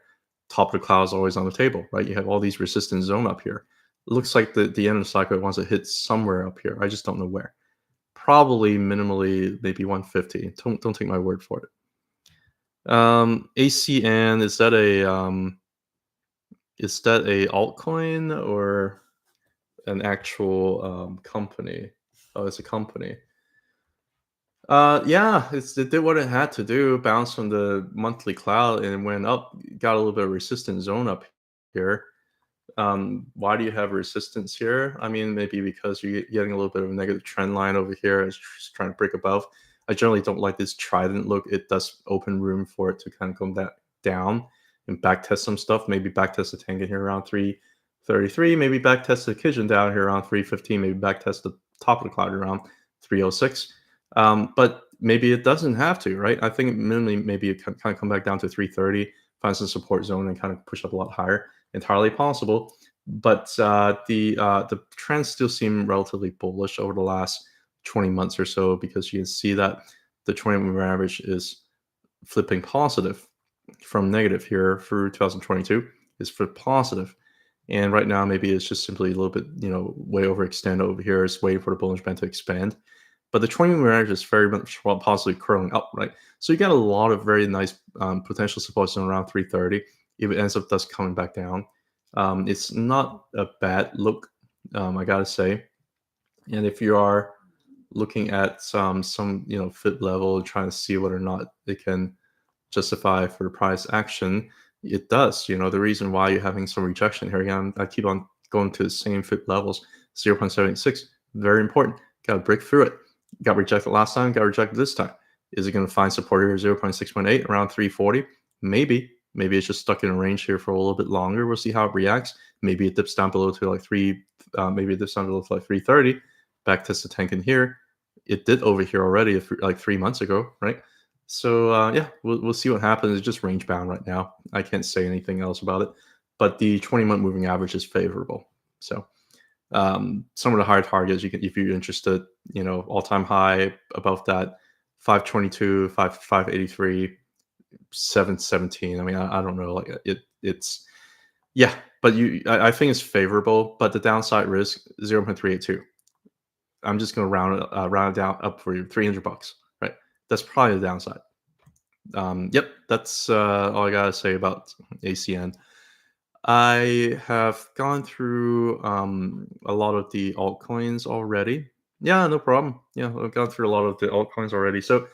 Top of the cloud is always on the table, right? You have all these resistance zone up here. It looks like the end of the cycle wants to hit somewhere up here. I just don't know where. Probably minimally maybe 150. Don't take my word for it. ACN, is that a altcoin or an actual company? Oh, it's a company. Yeah, it did what it had to do, bounced from the monthly cloud and went up, got a little bit of resistance zone up here. Why do you have resistance here? I mean, maybe because you're getting a little bit of a negative trend line over here. It's just trying to break above. I generally don't like this trident look. It does open room for it to kind of come down and back test some stuff. Maybe back test the Tengen here around 333. Maybe back test the Kijun down here around 315. Maybe back test the top of the cloud around 306. But maybe it doesn't have to, right? I think minimally maybe it can kind of come back down to 330, find some support zone and kind of push up a lot higher. Entirely possible. But the trends still seem relatively bullish over the last 20 months or so, because you can see that the 20-moving average is flipping positive from negative here through 2022 is flipped positive. And right now, maybe it's just simply a little bit, way overextended over here. It's waiting for the Bollinger Band to expand. But the 20-moving average is very much possibly curling up, right? So you got a lot of very nice potential support zone around 330. If it ends up thus coming back down, it's not a bad look, I gotta say. And if you are looking at some fit level, trying to see whether or not it can justify for the price action, it does. The reason why you're having some rejection here again, I keep on going to the same fit levels, 0.76, very important. Got to break through it. Got rejected last time, got rejected this time. Is it going to find support here 0.618 around 340? Maybe it's just stuck in a range here for a little bit longer. We'll see how it reacts. Maybe it dips down below to like maybe it dips down below to like 330. Back test the Tengen here. It did over here already like 3 months ago, right? So yeah, we'll see what happens. It's just range bound right now. I can't say anything else about it. But the 20-month moving average is favorable. So some of the higher targets, if you're interested, all-time high above that, 522, 583, 717. I mean, I don't know, like it's yeah, but I think it's favorable, but the downside risk 0.382. I'm just going to round it down up for you, $300, right? That's probably the downside. Yep, that's all I gotta say about ACN. I have gone through a lot of the altcoins already. Yeah, no problem. Yeah, I've gone through a lot of the altcoins already. So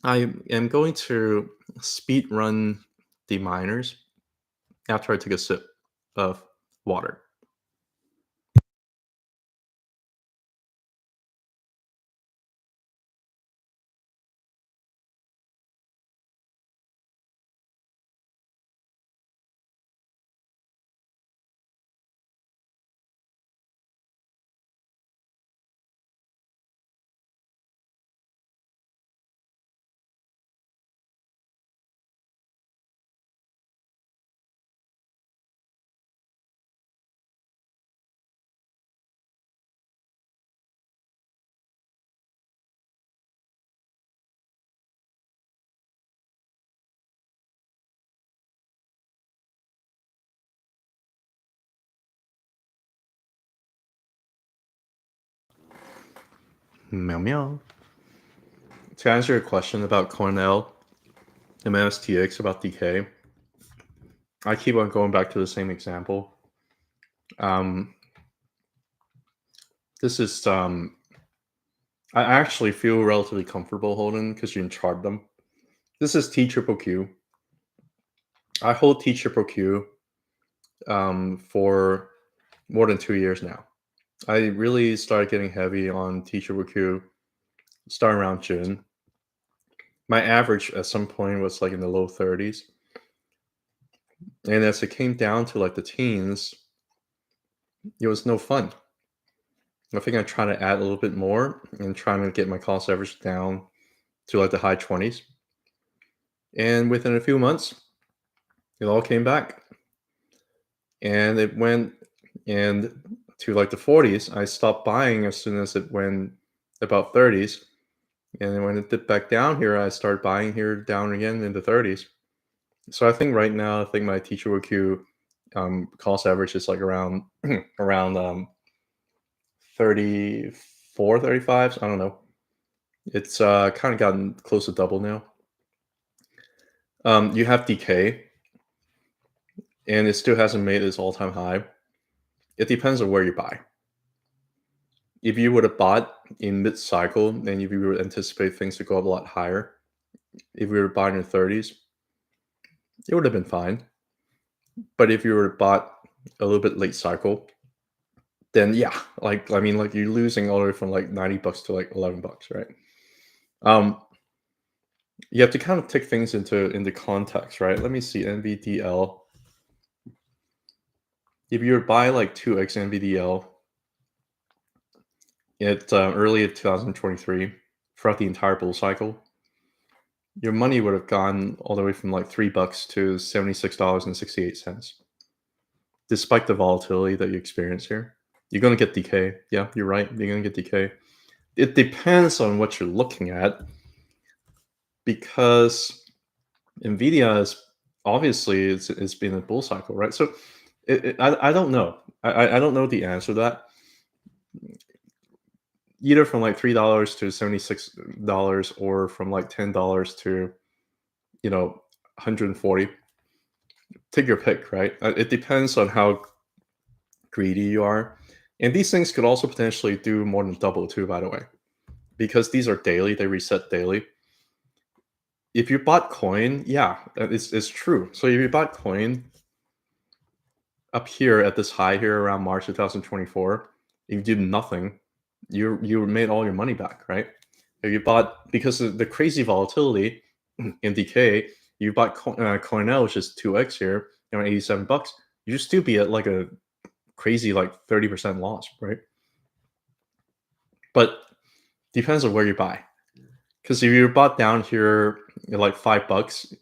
I am going to speed run the miners after I take a sip of water. Meow meow. To answer your question about CONL and MSTX about decay, I keep on going back to the same example. This is I actually feel relatively comfortable holding because you can chart them. This is TQQQ. I hold TQQQ for more than 2 years now. I really started getting heavy on TQQQ starting around June. My average at some point was like in the low 30s. And as it came down to like the teens, it was no fun. I think I tried to add a little bit more and trying to get my cost average down to like the high 20s. And within a few months, it all came back. And it went and to like the 40s. I stopped buying as soon as it went about 30s. And then when it dipped back down here, I started buying here down again in the 30s. So I think right now, I think my TQQQ cost average is like around around 34, 35. So I don't know. It's kind of gotten close to double now. You have decay, and it still hasn't made its all-time high. It depends on where you buy. If you would have bought in mid-cycle, and if you would anticipate things to go up a lot higher, if we were buying in the 30s, it would have been fine. But if you were bought a little bit late cycle, then yeah, like I mean, like you're losing all the way from like $90 to like $11, right? You have to kind of take things into context, right? Let me see NVDL. If you were buy like 2x NVDL at early 2023 throughout the entire bull cycle, your money would have gone all the way from like $3 to $76.68. Despite the volatility that you experience here, you're going to get decay. Yeah, you're right. You're going to get decay. It depends on what you're looking at, because NVIDIA is obviously it's been a bull cycle, right? So I don't know. I don't know the answer to that. Either from like $3 to $76, or from like $10 to 140. Take your pick, right? It depends on how greedy you are, and these things could also potentially do more than double too, by the way, because these are daily. They reset daily. If you bought coin, yeah, it's true. So if you bought coin up here at this high here around March 2024, if you did nothing, you made all your money back, right? If you bought, because of the crazy volatility in decay, you bought CONL, which is 2x here, around $87, you just still be at like a crazy like 30% loss, right? But depends on where you buy. Because if you bought down here at like $5,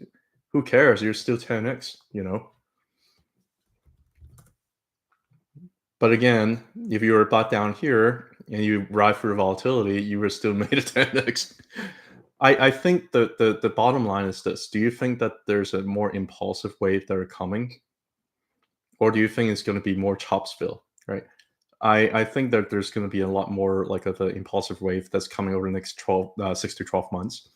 who cares? You're still 10x, But again, if you were bought down here and you ride through volatility, you were still made a 10x. I think the bottom line is this: do you think that there's a more impulsive wave that are coming, or do you think it's going to be more chopsville, right? I think that there's going to be a lot more like of an impulsive wave that's coming over the next 6 to 12 months.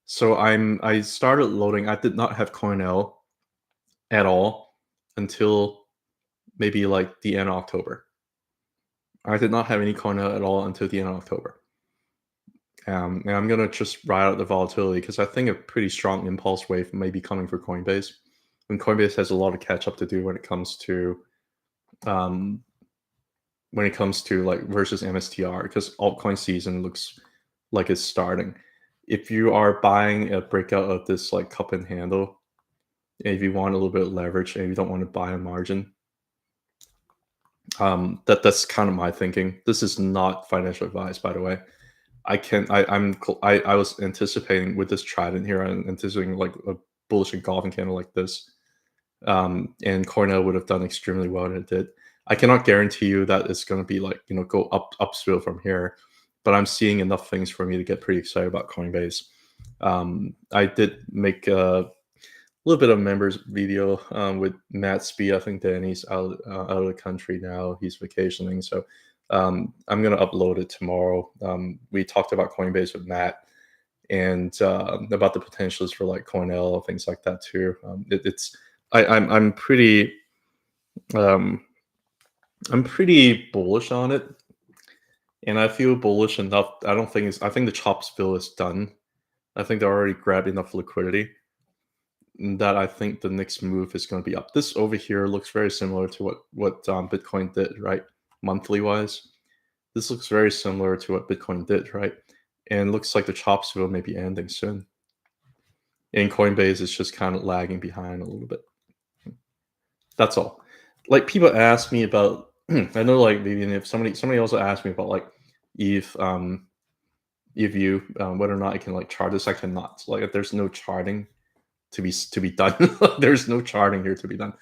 So I started loading. I did not have CONL at all until maybe like the end of October. I did not have any CONL at all until the end of October. And I'm going to just ride out the volatility, because I think a pretty strong impulse wave may be coming for Coinbase. And Coinbase has a lot of catch up to do when it comes to like versus MSTR, because altcoin season looks like it's starting. If you are buying a breakout of this like cup and handle, and if you want a little bit of leverage and you don't want to buy a margin, that's kind of my thinking. This is not financial advice, by the way. I was anticipating with this trident here, I'm anticipating like a bullish engulfing candle like this, and CORNEL would have done extremely well, and it did. I cannot guarantee you that it's going to be like go upswell from here, but I'm seeing enough things for me to get pretty excited about Coinbase. I did make a little bit of members video with Matt Spee. I think Danny's out of the country now. He's vacationing, so I'm going to upload it tomorrow. We talked about Coinbase with Matt, and about the potentials for like CONL, things like that too. I'm pretty bullish on it, and I feel bullish enough. I think the chopsville is done. I think they already grabbed enough liquidity that I think the next move is going to be up. This over here looks very similar to what Bitcoin did, right? Monthly wise, this looks very similar to what Bitcoin did, right? And looks like the chopsville may be ending soon. And Coinbase is just kind of lagging behind a little bit. That's all. Like, people ask me about, I know, like, maybe if somebody also asked me about like if you whether or not I can like chart this. I cannot. Like, if there's no charting to be done. There's no charting here to be done.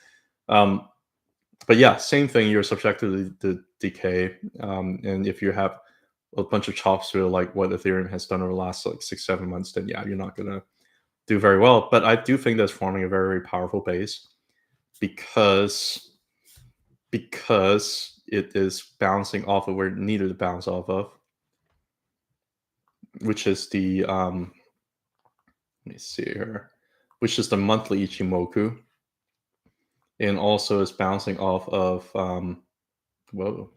But yeah, same thing. You're subject to the decay, and if you have a bunch of chops through like what Ethereum has done over the last like 6 7 months, then yeah, you're not gonna do very well. But I do think that's forming a very, very powerful base because it is bouncing off of where it needed to bounce off of, which is the let me see here, which is the monthly Ichimoku, and also is bouncing off of whoa,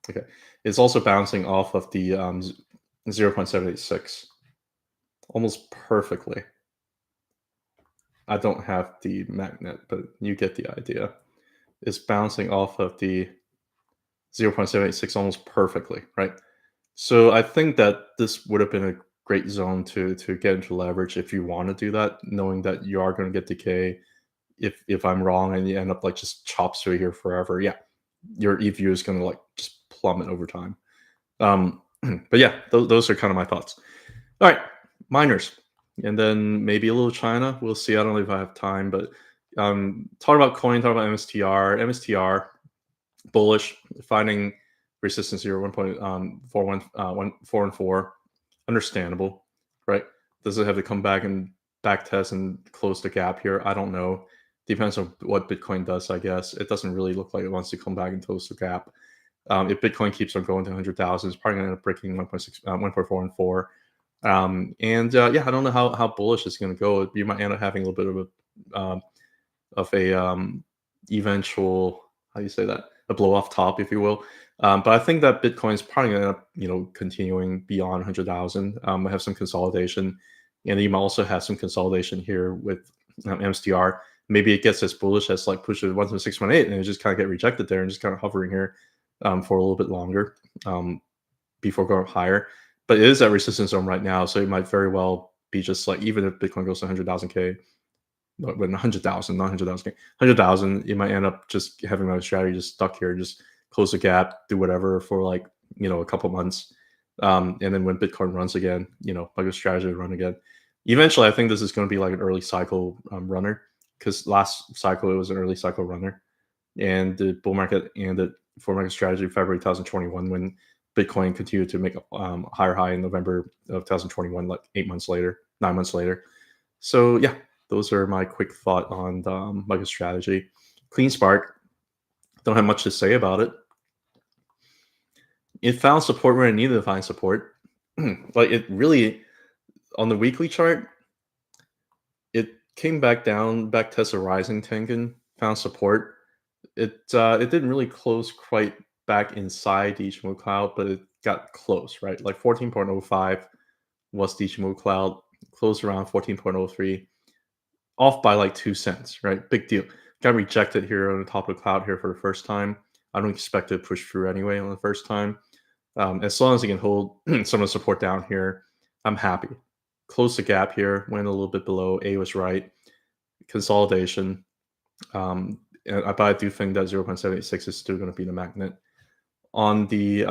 okay, it's also bouncing off of the 0.786 almost perfectly. I don't have the magnet, but you get the idea. It's bouncing off of the 0.786 almost perfectly, right? So I think that this would have been a great zone to get into leverage if you want to do that, knowing that you are going to get decay. If I'm wrong and you end up like just chops through here forever, yeah, your ETHU is going to like just plummet over time. But yeah, those are kind of my thoughts. All right, miners, and then maybe a little China. We'll see. I don't know if I have time, but talk about coin, talk about MSTR. MSTR bullish, finding resistance here 1.41 understandable, right? Does it have to come back and back test and close the gap here? I don't know. Depends on what Bitcoin does, I guess. It doesn't really look like it wants to come back and close the gap. If Bitcoin keeps on going to 100,000, it's probably going to end up breaking 1.414. Yeah, I don't know how bullish it's going to go. You might end up having a little bit of a eventual, how do you say that, a blow off top, if you will. But I think that Bitcoin is probably going to end up, continuing beyond 100,000. I have some consolidation, and you might also have some consolidation here with MSTR. Maybe it gets as bullish as like push to 1.618, and it just kind of get rejected there and just kind of hovering here for a little bit longer before going higher. But it is at resistance zone right now, so it might very well be just like, even if Bitcoin goes to 100,000 K, when 100,000, not 100,000, 100,000, you might end up just having my strategy just stuck here, just close the gap, do whatever for like, a couple months. And then when Bitcoin runs again, like a strategy to run again. Eventually, I think this is going to be like an early cycle runner, because last cycle it was an early cycle runner, and the bull market ended for market strategy February 2021 when Bitcoin continued to make a higher high in November of 2021, like 9 months later. So yeah, those are my quick thought on the market strategy. CleanSpark, don't have much to say about it. It found support where it needed to find support. Like, it really, on the weekly chart, it came back down, back test a rising Tengen, found support. It didn't really close quite back inside the Ichimoku cloud, but it got close, right? Like 14.05 was the Ichimoku cloud, closed around 14.03, off by like 2 cents, right? Big deal. Got rejected here on the top of the cloud here for the first time. I don't expect it to push through anyway on the first time. As long as it can hold some of the support down here, I'm happy. Close the gap here, went a little bit below. A was right. Consolidation. But I do think that 0.786 is still going to be the magnet. On the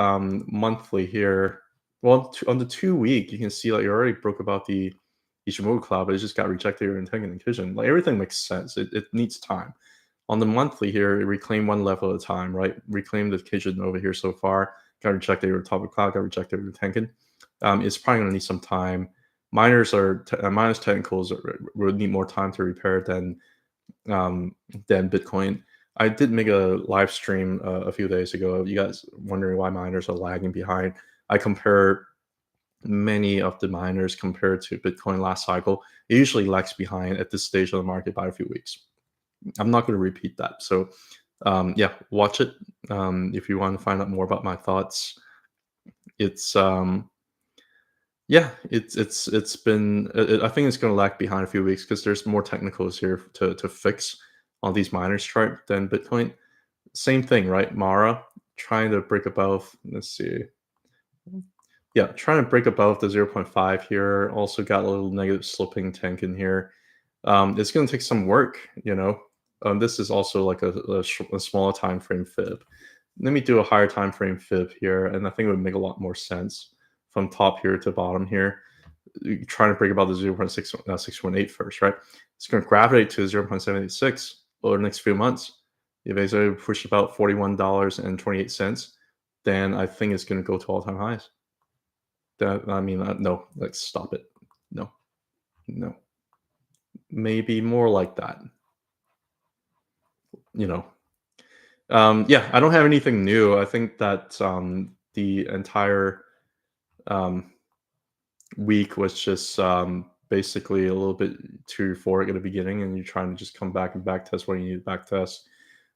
monthly here, well, on the 2 week, you can see like you already broke about the Ichimoku cloud, but it just got rejected here in Tengen and Kijun. Like, everything makes sense. It needs time. On the monthly here, it reclaimed one level at a time, right? Reclaimed the Kijun over here so far. Got rejected over the top of the cloud, got rejected over Tengen. It's probably going to need some time. Miners are miners technicals will need more time to repair than Bitcoin. I did make a live stream a few days ago. You guys wondering why miners are lagging behind? I compare many of the miners compared to Bitcoin last cycle. It usually lags behind at this stage of the market by a few weeks. I'm not going to repeat that. So yeah, watch it if you want to find out more about my thoughts. It's yeah, it's been. I think it's going to lag behind a few weeks because there's more technicals here to fix on these miners chart than Bitcoin. Same thing, right? Mara trying to break above. Let's see. Yeah, trying to break above the 0.5 here. Also got a little negative sloping tank in here. It's going to take some work, This is also like a smaller time frame fib. Let me do a higher time frame fib here, and I think it would make a lot more sense from top here to bottom here. Trying to break above the 0.618 first, right? It's going to gravitate to 0.786 over the next few months. If they push about $41.28, then I think it's going to go to all-time highs. No, let's stop it. No, no, maybe more like that. Yeah, I don't have anything new. I think that the entire week was just basically a little bit too euphoric at the beginning, and you're trying to just come back and back test what you need to back test.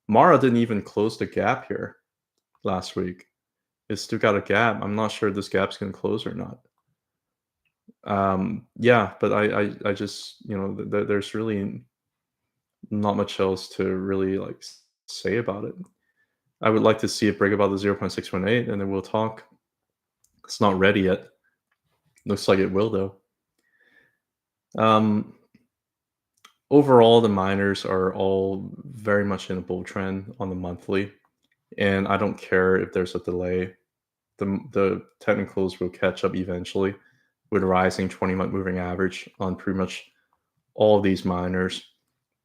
Mara didn't even close the gap here last week. It's still got a gap. I'm not sure this gap's going to close or not. Yeah, but I just there's really not much else to really like say about it. I would like to see it break about the 0.618, and then we'll talk. It's not ready yet. Looks like it will though. Overall, the miners are all very much in a bull trend on the monthly, and I don't care if there's a delay. The technicals will catch up eventually with a rising 20-month moving average on pretty much all of these miners,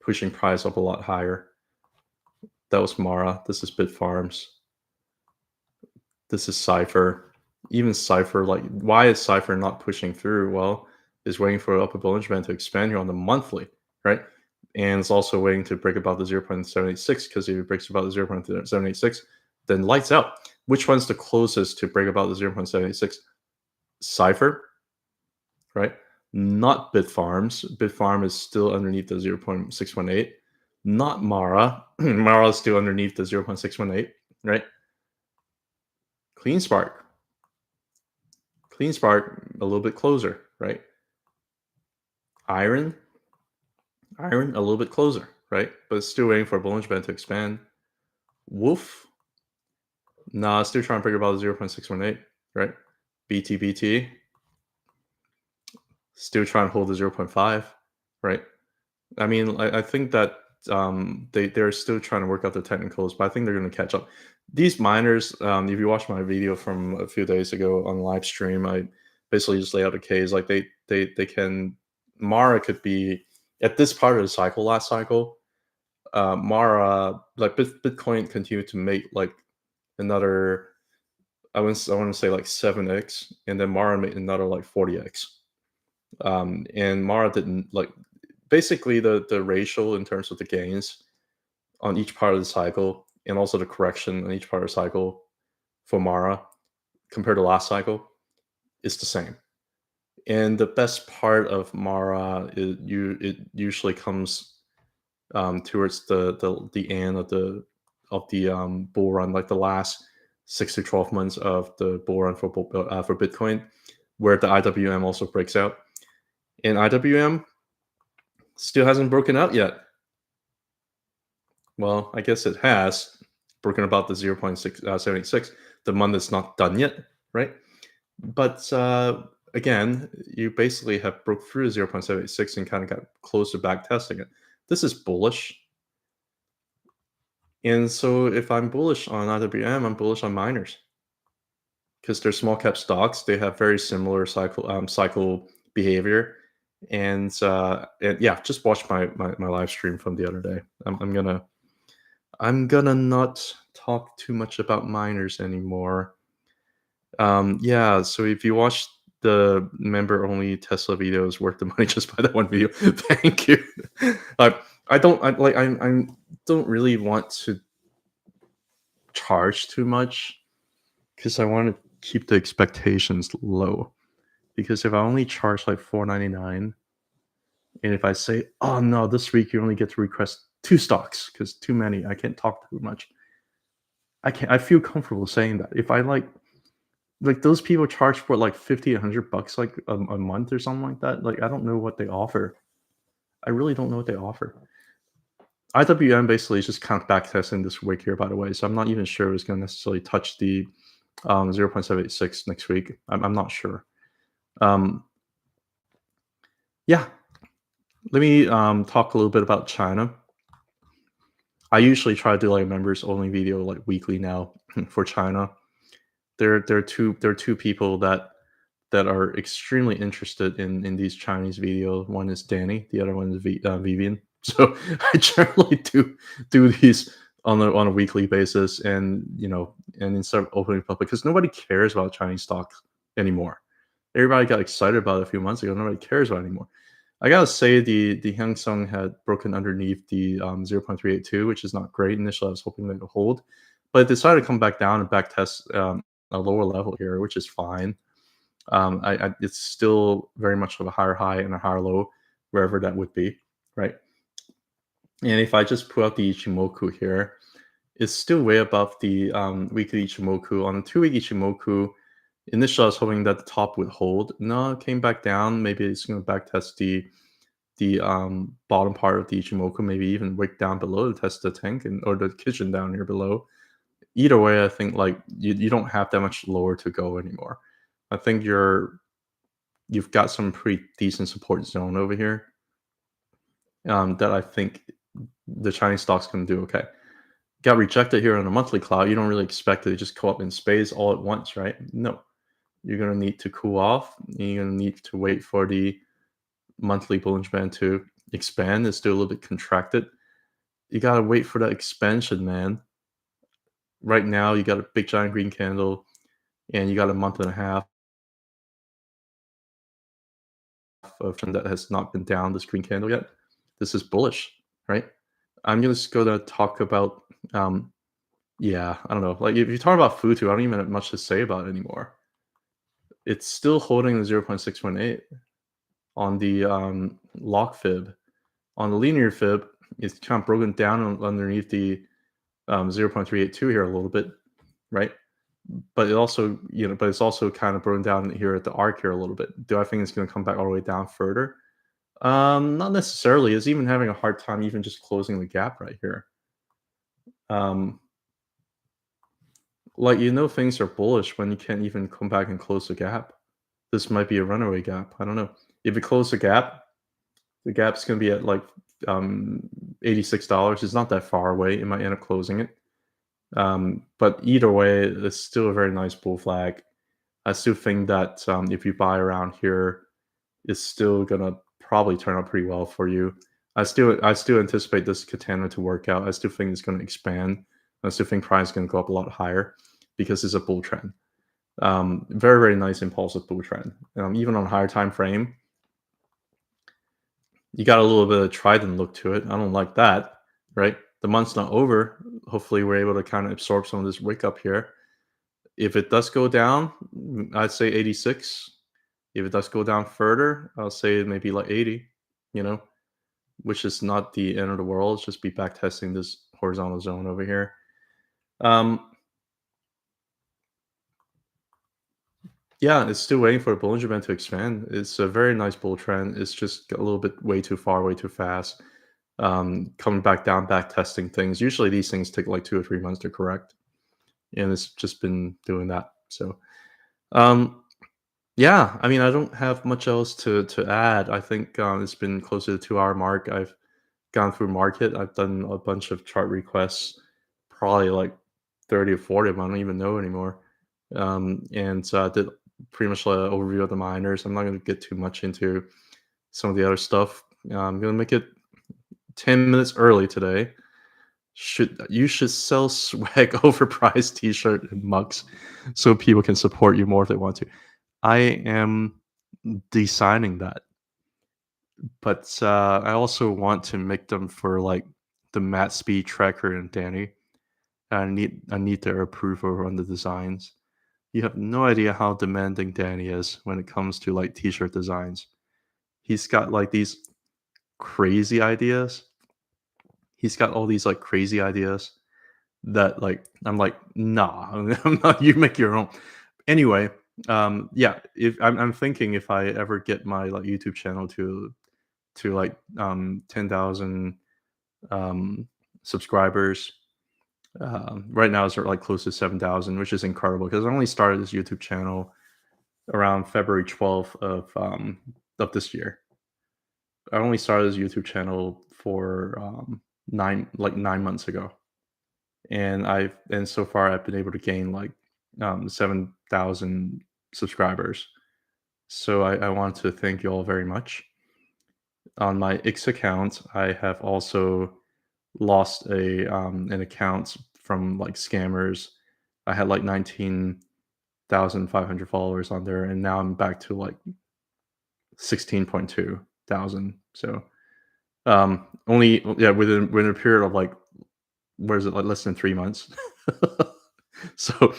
pushing price up a lot higher. That was Mara. This is Bitfarms. This is CIFR. Even CIFR, like, why is CIFR not pushing through? Well, it's waiting for upper Bollinger Band to expand here on the monthly, right? And it's also waiting to break above the 0.786, because if it breaks above the 0.786, then lights out. Which one's the closest to break above the 0.786? CIFR, right? Not Bitfarms. Bitfarm is still underneath the 0.618. Not Mara. Mara is still underneath the 0.618, right? CleanSpark. CleanSpark a little bit closer, right? IREN a little bit closer, right? But it's still waiting for Bollinger Band to expand. WULF, nah, still trying to break about 0.618, right? BT, still trying to hold the 0.5, right? I mean, I think that they're still trying to work out the technicals, but I think they're going to catch up. These miners, if you watch my video from a few days ago on live stream, I basically just lay out a case. Like they can, Mara could be at this part of the cycle, last cycle. Mara, like Bitcoin continued to make like another, I want to say like 7x, and then Mara made another like 40x. And Mara didn't like, basically the ratio in terms of the gains on each part of the cycle, and also the correction on each part of the cycle for Mara compared to last cycle is the same. And the best part of Mara is it usually comes towards the end of the bull run, like the last 6 to 12 months of the bull run for Bitcoin, where the IWM also breaks out. And IWM still hasn't broken out yet. Well, I guess it has broken about the 0.676. The month is not done yet, right? But again, you basically have broke through 0.786 and kind of got close to back testing it. This is bullish. And so if I'm bullish on IWM, I'm bullish on miners, because they're small cap stocks. They have very similar cycle behavior. And yeah, just watch my live stream from the other day. I'm gonna not talk too much about miners anymore. Yeah, so if you watch the member only Tesla videos, worth the money just by that one video. Thank you. I don't really want to charge too much, because I want to keep the expectations low. Because if I only charge like $4.99, and if I say, oh no, this week you only get to request 2 stocks because too many, I can't talk too much. I feel comfortable saying that. If I like those people charge for like $50, $100 like a month or something like that. Like, I don't know what they offer. I really don't know what they offer. IWM basically is just kind of back testing this week here, by the way. So I'm not even sure it's going to necessarily touch the 0.786 next week. I'm not sure. Yeah. Let me talk a little bit about China. I usually try to do like a members only video like weekly now for China. There are two people that are extremely interested in these Chinese videos. One is Danny, the other one is Vivian. So I generally do these on a weekly basis, and and instead of opening public, because nobody cares about Chinese stocks anymore. Everybody got excited about it a few months ago. Nobody cares about it anymore. I gotta say the Hang Seng had broken underneath the 0.382, which is not great. Initially, I was hoping they would hold, but it decided to come back down and back test a lower level here, which is fine. It's still very much of a higher high and a higher low, wherever that would be, right? And if I just pull out the Ichimoku here, it's still way above the weekly Ichimoku. On the 2-week Ichimoku, initially I was hoping that the top would hold. No, it came back down. Maybe it's going to backtest the bottom part of the Ichimoku, maybe even wick down below to test the tank or the kitchen down here below. Either way, I think like you don't have that much lower to go anymore. I think you've got some pretty decent support zone over here that I think the Chinese stocks can do okay. Got rejected here on a monthly cloud. You don't really expect it to just go up in spades all at once, right? No, you're going to need to cool off. You're going to need to wait for the monthly Bollinger Band to expand. It's still a little bit contracted. You got to wait for that expansion, man. Right now, you got a big giant green candle, and you got a month and a half of that has not been down this green candle yet. This is bullish, right? I'm just going to talk about, yeah, I don't know. Like if you talk about FUTU, I don't even have much to say about it anymore. It's still holding the 0.618 on the lock fib. On the linear fib, it's kind of broken down underneath the 0.382 here a little bit, right? But it also, but it's also kind of broken down here at the arc here a little bit. Do I think it's going to come back all the way down further? Not necessarily. It's even having a hard time even just closing the gap right here. Like things are bullish when you can't even come back and close the gap. This might be a runaway gap. I don't know. If it closes the gap's going to be at like $86. It's not that far away. It might end up closing it. But either way, it's still a very nice bull flag. I still think that if you buy around here, it's still gonna probably turn out pretty well for you. I still anticipate this katana to work out. I still think it's going to expand. I still think price is going to go up a lot higher because it's a bull trend. Very, very nice impulsive bull trend. Even on a higher time frame, you got a little bit of Trident look to it. I don't like that, right? The month's not over. Hopefully, we're able to kind of absorb some of this wick up here. If it does go down, I'd say 86. If it does go down further, I'll say maybe like 80, which is not the end of the world. It's just be back testing this horizontal zone over here. Yeah, it's still waiting for the Bollinger Band to expand. It's a very nice bull trend. It's just a little bit way too far, way too fast. Coming back down, back testing things. Usually these things take like 2 or 3 months to correct. And it's just been doing that. So, yeah, I mean, I don't have much else to add. I think it's been close to the 2-hour mark. I've gone through market. I've done a bunch of chart requests, probably like 30 or 40 of them. I don't even know anymore. And so I did pretty much an overview of the miners. I'm not going to get too much into some of the other stuff. I'm going to make it 10 minutes early today. You should sell swag overpriced t-shirt and mugs so people can support you more if they want to. I am designing that, but I also want to make them for like the Matt Speed Tracker and Danny. I need their approval on the designs. You have no idea how demanding Danny is when it comes to like t-shirt designs. He's got like these crazy ideas. He's got all these like crazy ideas that like I'm like, nah, I'm not, you make your own. Anyway, yeah, if I'm thinking if I ever get my like YouTube channel to like 10,000 subscribers. Right now it's like close to 7,000, which is incredible because I only started this YouTube channel around February 12th of this year. I only started this YouTube channel for 9 months ago, and so far I've been able to gain like 7,000 subscribers. So I want to thank you all very much. On my X account, I have also lost an account from like scammers. I had like 19,500 followers on there, and now I'm back to like 16.2 thousand. So only yeah within a period of like, where is it, like less than 3 months. So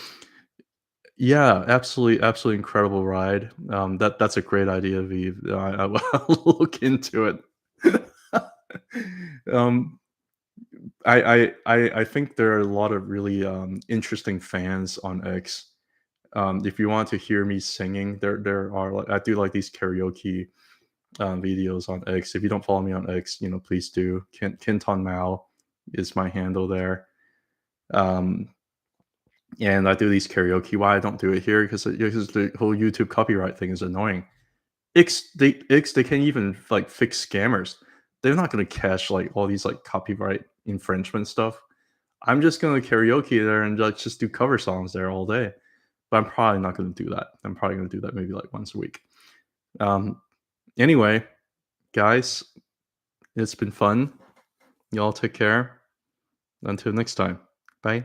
yeah, absolutely incredible ride. That's a great idea, Vive. I will look into it. um, I think there are a lot of really interesting fans on X. If you want to hear me singing, there are like, I do like these karaoke videos on X. If you don't follow me on X, please do. Kinton Mao is my handle there. Um, and I do these karaoke. Why I don't do it here? Because the whole YouTube copyright thing is annoying. They can't even like fix scammers. They're not gonna catch like all these like copyright infringement stuff. I'm just gonna karaoke there and like just do cover songs there all day. But I'm probably not gonna do that. I'm probably gonna do that maybe like once a week. Um, anyway, guys, it's been fun. Y'all take care. Until next time. Bye.